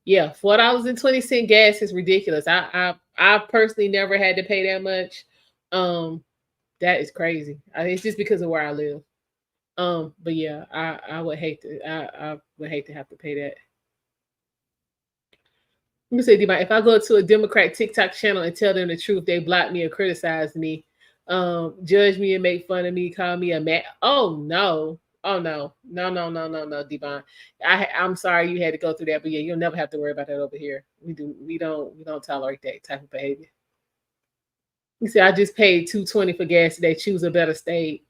Yeah, $4.20 gas is ridiculous. I personally never had to pay that much. That is crazy. It's just because of where I live. But yeah, I would hate to I would hate to have to pay that. Let me say, D-Mike, if I go to a Democrat TikTok channel and tell them the truth, they block me or criticize me, judge me and make fun of me, call me a man. Oh no. Oh no, Devon. I'm sorry you had to go through that, but yeah, you'll never have to worry about that over here. We don't tolerate that type of behavior. You see, I just paid $2.20 for gas today. Choose a better state.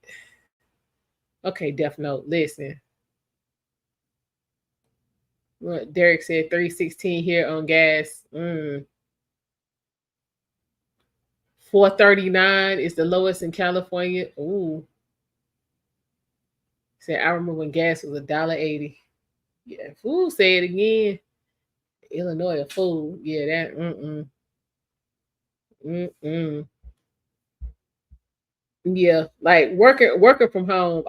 Okay, Death Note. Listen. What Derek said, 316 here on gas. 439 is the lowest in California. Ooh. Said I remember when gas was $1.80. Yeah, fool, say it again. Illinois a fool. Yeah, that Yeah, like working from home,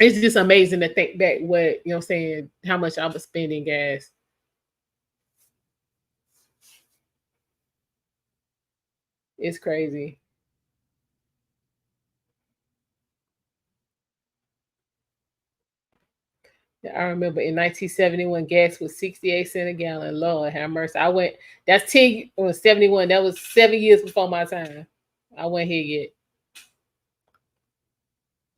it's just amazing to think back what, you know what I'm saying, how much I was spending gas. It's crazy. I remember in 1971, gas was 68 cents a gallon. Lord have mercy. That's 71. That was 7 years before my time. I wasn't here yet.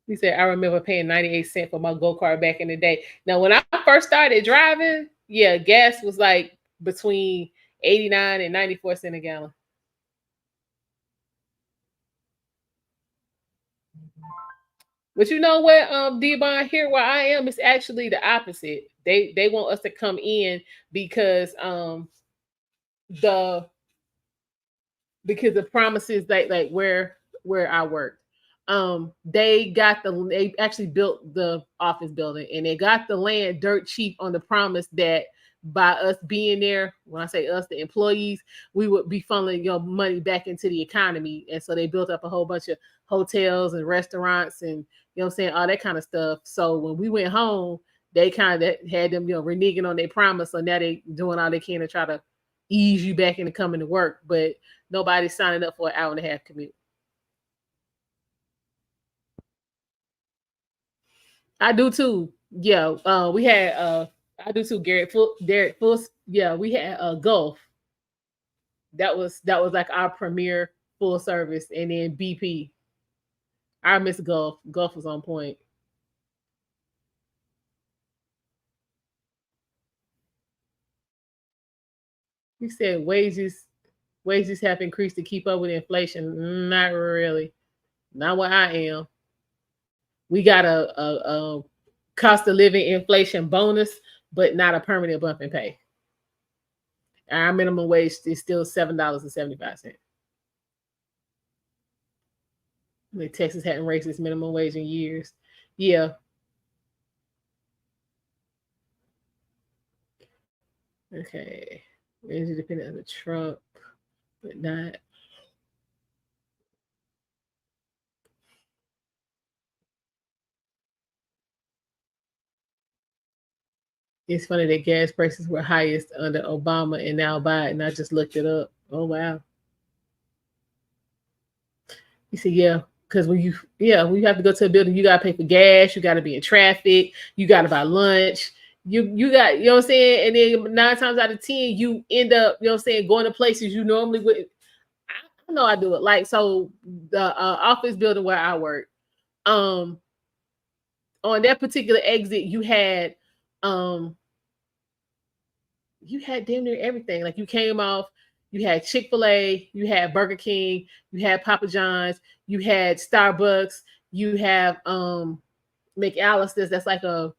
He said, I remember paying 98 cents for my go-kart back in the day. Now, when I first started driving, yeah, gas was like between 89 and 94 cents a gallon. But you know what, D-Bond, here where I am, it's actually the opposite. They want us to come in because the promises like where I work. They actually built the office building and they got the land dirt cheap on the promise that by us being there, when I say us, the employees, we would be funneling money back into the economy. And so they built up a whole bunch of hotels and restaurants and what I'm saying, all that kind of stuff. So when we went home, they kind of had them reneging on their promise. So now they doing all they can to try to ease you back into coming to work, but nobody's signing up for an hour and a half commute. I do too. Yeah, we had I do too. Derek Full. Yeah, we had Gulf. That was like our premier full service, and then BP. I miss Gulf. Gulf was on point. You said wages have increased to keep up with inflation. Not really. Not where I am. We got a cost of living inflation bonus, but not a permanent bump in pay. Our minimum wage is still $7.75. Like Texas hadn't raised its minimum wage in years. Yeah. Okay. Energy dependent on the Trump, but not. It's funny that gas prices were highest under Obama and now Biden. I just looked it up. Oh wow. You see, yeah, because when you have to go to a building, you gotta pay for gas, you gotta be in traffic, you gotta buy lunch, you got, you know what I'm saying? And then 9 times out of 10, you end up, you know what I'm saying, going to places you normally would. I know I do it. Like, so the office building where I work, on that particular exit, you had damn near everything. Like you came off, you had Chick-fil-A, you had Burger King, you had Papa John's, you had Starbucks, you have McAllister's, that's like a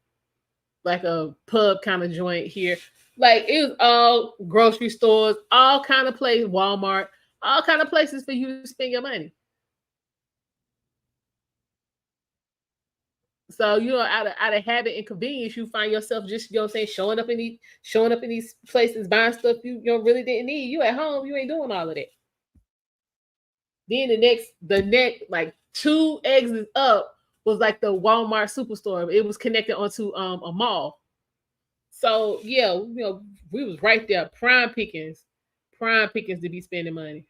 pub kind of joint here. Like it was all grocery stores, all kind of places, Walmart, all kind of places for you to spend your money. So out of habit and convenience, you find yourself just, you know what I'm saying, showing up in these places, buying stuff you really didn't need. You at home, you ain't doing all of that. Then the next like 2 exits up was like the Walmart superstore. It was connected onto a mall. So yeah, we was right there, prime pickings to be spending money.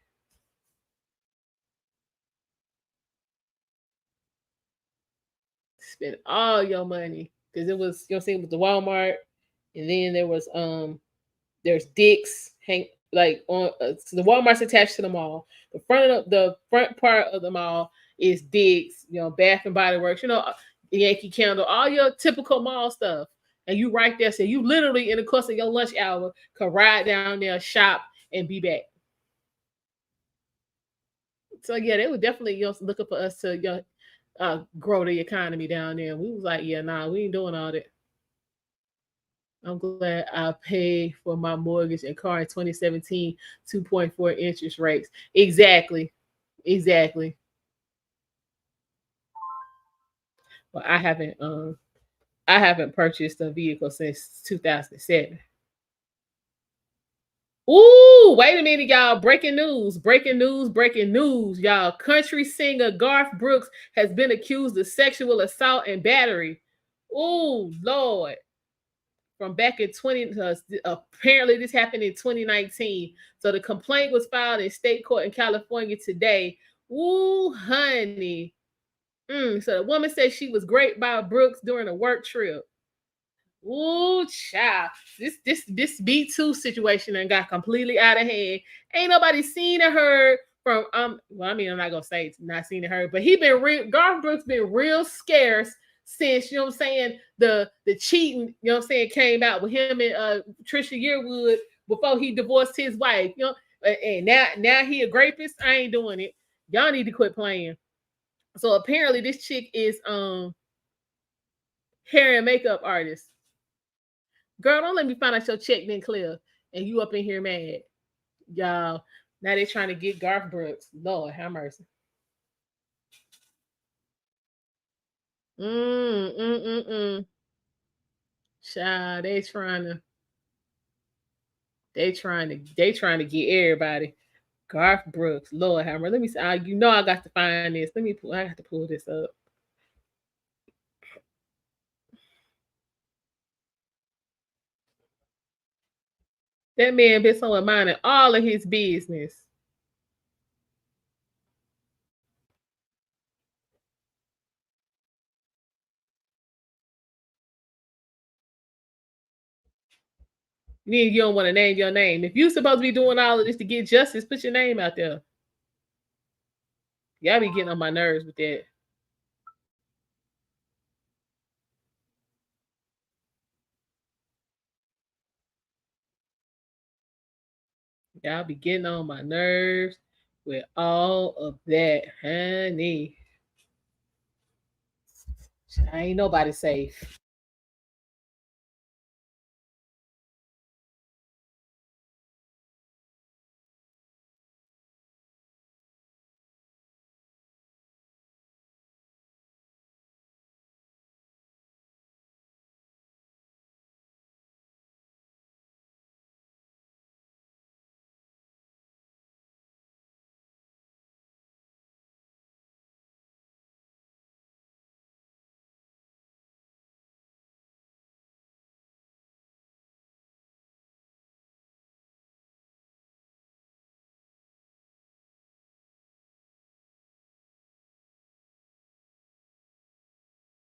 Spend all your money because it was, you know what I'm saying, with the Walmart, and then there was there's Dick's hang like on so the Walmart's attached to the mall. The front part of the mall is Dick's, Bath and Body Works, Yankee Candle, all your typical mall stuff. And you right there, so you literally in the course of your lunch hour could ride down there, shop, and be back. So yeah, they were definitely looking for us to grow the economy down there. We was like, yeah, nah, we ain't doing all that. I'm glad I paid for my mortgage and car in 2017, 2.4 interest rates. Exactly. Well, I haven't purchased a vehicle since 2007. Ooh, wait a minute, y'all. Breaking news, y'all. Country singer Garth Brooks has been accused of sexual assault and battery. Ooh, Lord. From back in apparently this happened in 2019. So the complaint was filed in state court in California today. Ooh, honey. So the woman said she was raped by Brooks during a work trip. Ooh, child. This B2 situation and got completely out of hand. Ain't nobody seen or heard from well, I mean, I'm not gonna say it's not seen or heard, but Garth Brooks been real scarce since, you know what I'm saying, the cheating, you know what I'm saying, came out with him and Trisha Yearwood before he divorced his wife, and now he a rapist. I ain't doing it. Y'all need to quit playing. So apparently this chick is hair and makeup artist. Girl, don't let me find out your check didn't clear and you up in here mad. Y'all, now they trying to get Garth Brooks. Lord have mercy. Child, they trying to get everybody. Garth Brooks, Lord have mercy. Let me see. I got to find this. I got to pull this up. That man been somewhere minding all of his business. You don't want to name your name. If you're supposed to be doing all of this to get justice, put your name out there. Y'all be getting on my nerves with that. Y'all be getting on my nerves with all of that, honey. Ain't nobody safe.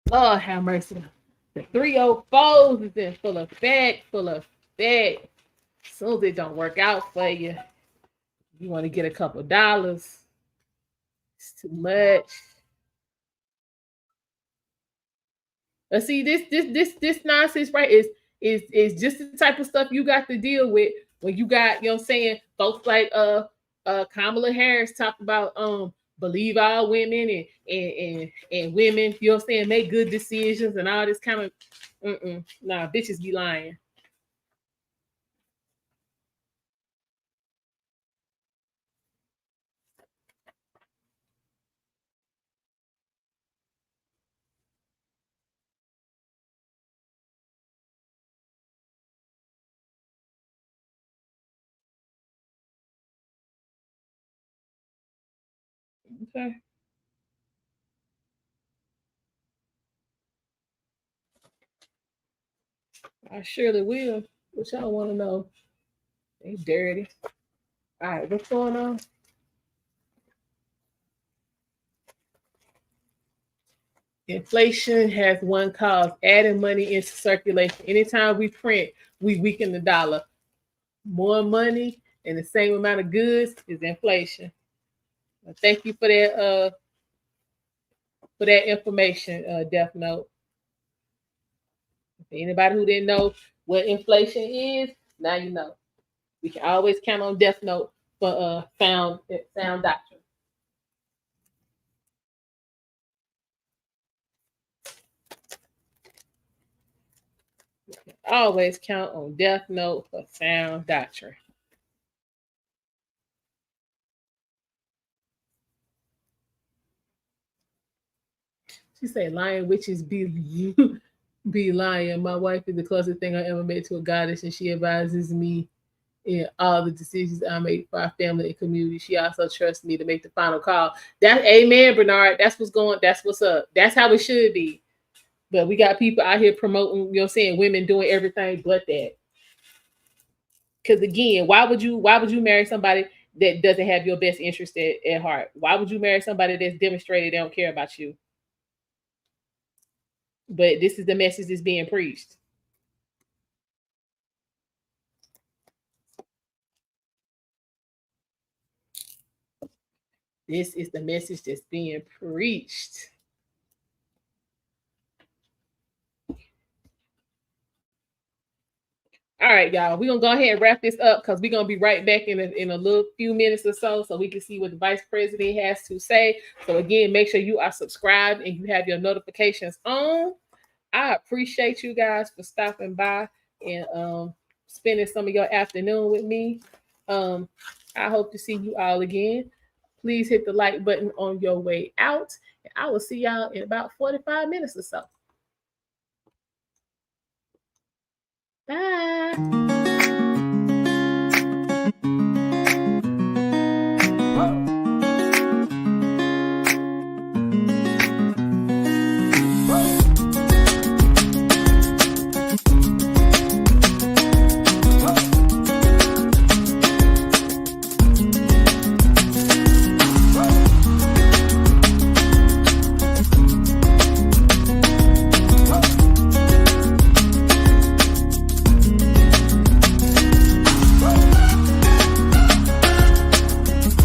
Lord have mercy. The 304s is in full effect, full effect. As soon as it don't work out for you, you want to get a couple dollars. It's too much. See, this nonsense, right, is just the type of stuff you got to deal with when you got, you know what I'm saying, folks like Kamala Harris talk about believe all women and women, you know what I'm saying, make good decisions and all this kind of nah, bitches be lying. Okay. I surely will. What y'all want to know? They dirty. All right, what's going on? Inflation has one cause: adding money into circulation. Anytime we print, we weaken the dollar. More money and the same amount of goods is inflation. Well, thank you for that information, Death Note. Anybody who didn't know what inflation is, now you know. We can always count on Death Note for sound doctrine. Always count on Death Note for sound doctrine. She said, "Lying witches be be lying. My wife is the closest thing I ever met to a goddess, and she advises me in all the decisions I make for our family and community. She also trusts me to make the final call." That's amen, Bernard. That's what's going. That's what's up. That's how it should be. But we got people out here promoting, you know what I'm saying, women doing everything but that. Because again, why would you marry somebody that doesn't have your best interest at heart? Why would you marry somebody that's demonstrated they don't care about you? But this is the message that's being preached. This is the message that's being preached. All right, y'all. We're gonna go ahead and wrap this up because we're gonna be right back in a little few minutes or so we can see what the vice president has to say. So again, make sure you are subscribed and you have your notifications on. I appreciate you guys for stopping by and spending some of your afternoon with me. I hope to see you all again. Please hit the like button on your way out. And I will see y'all in about 45 minutes or so. Bye.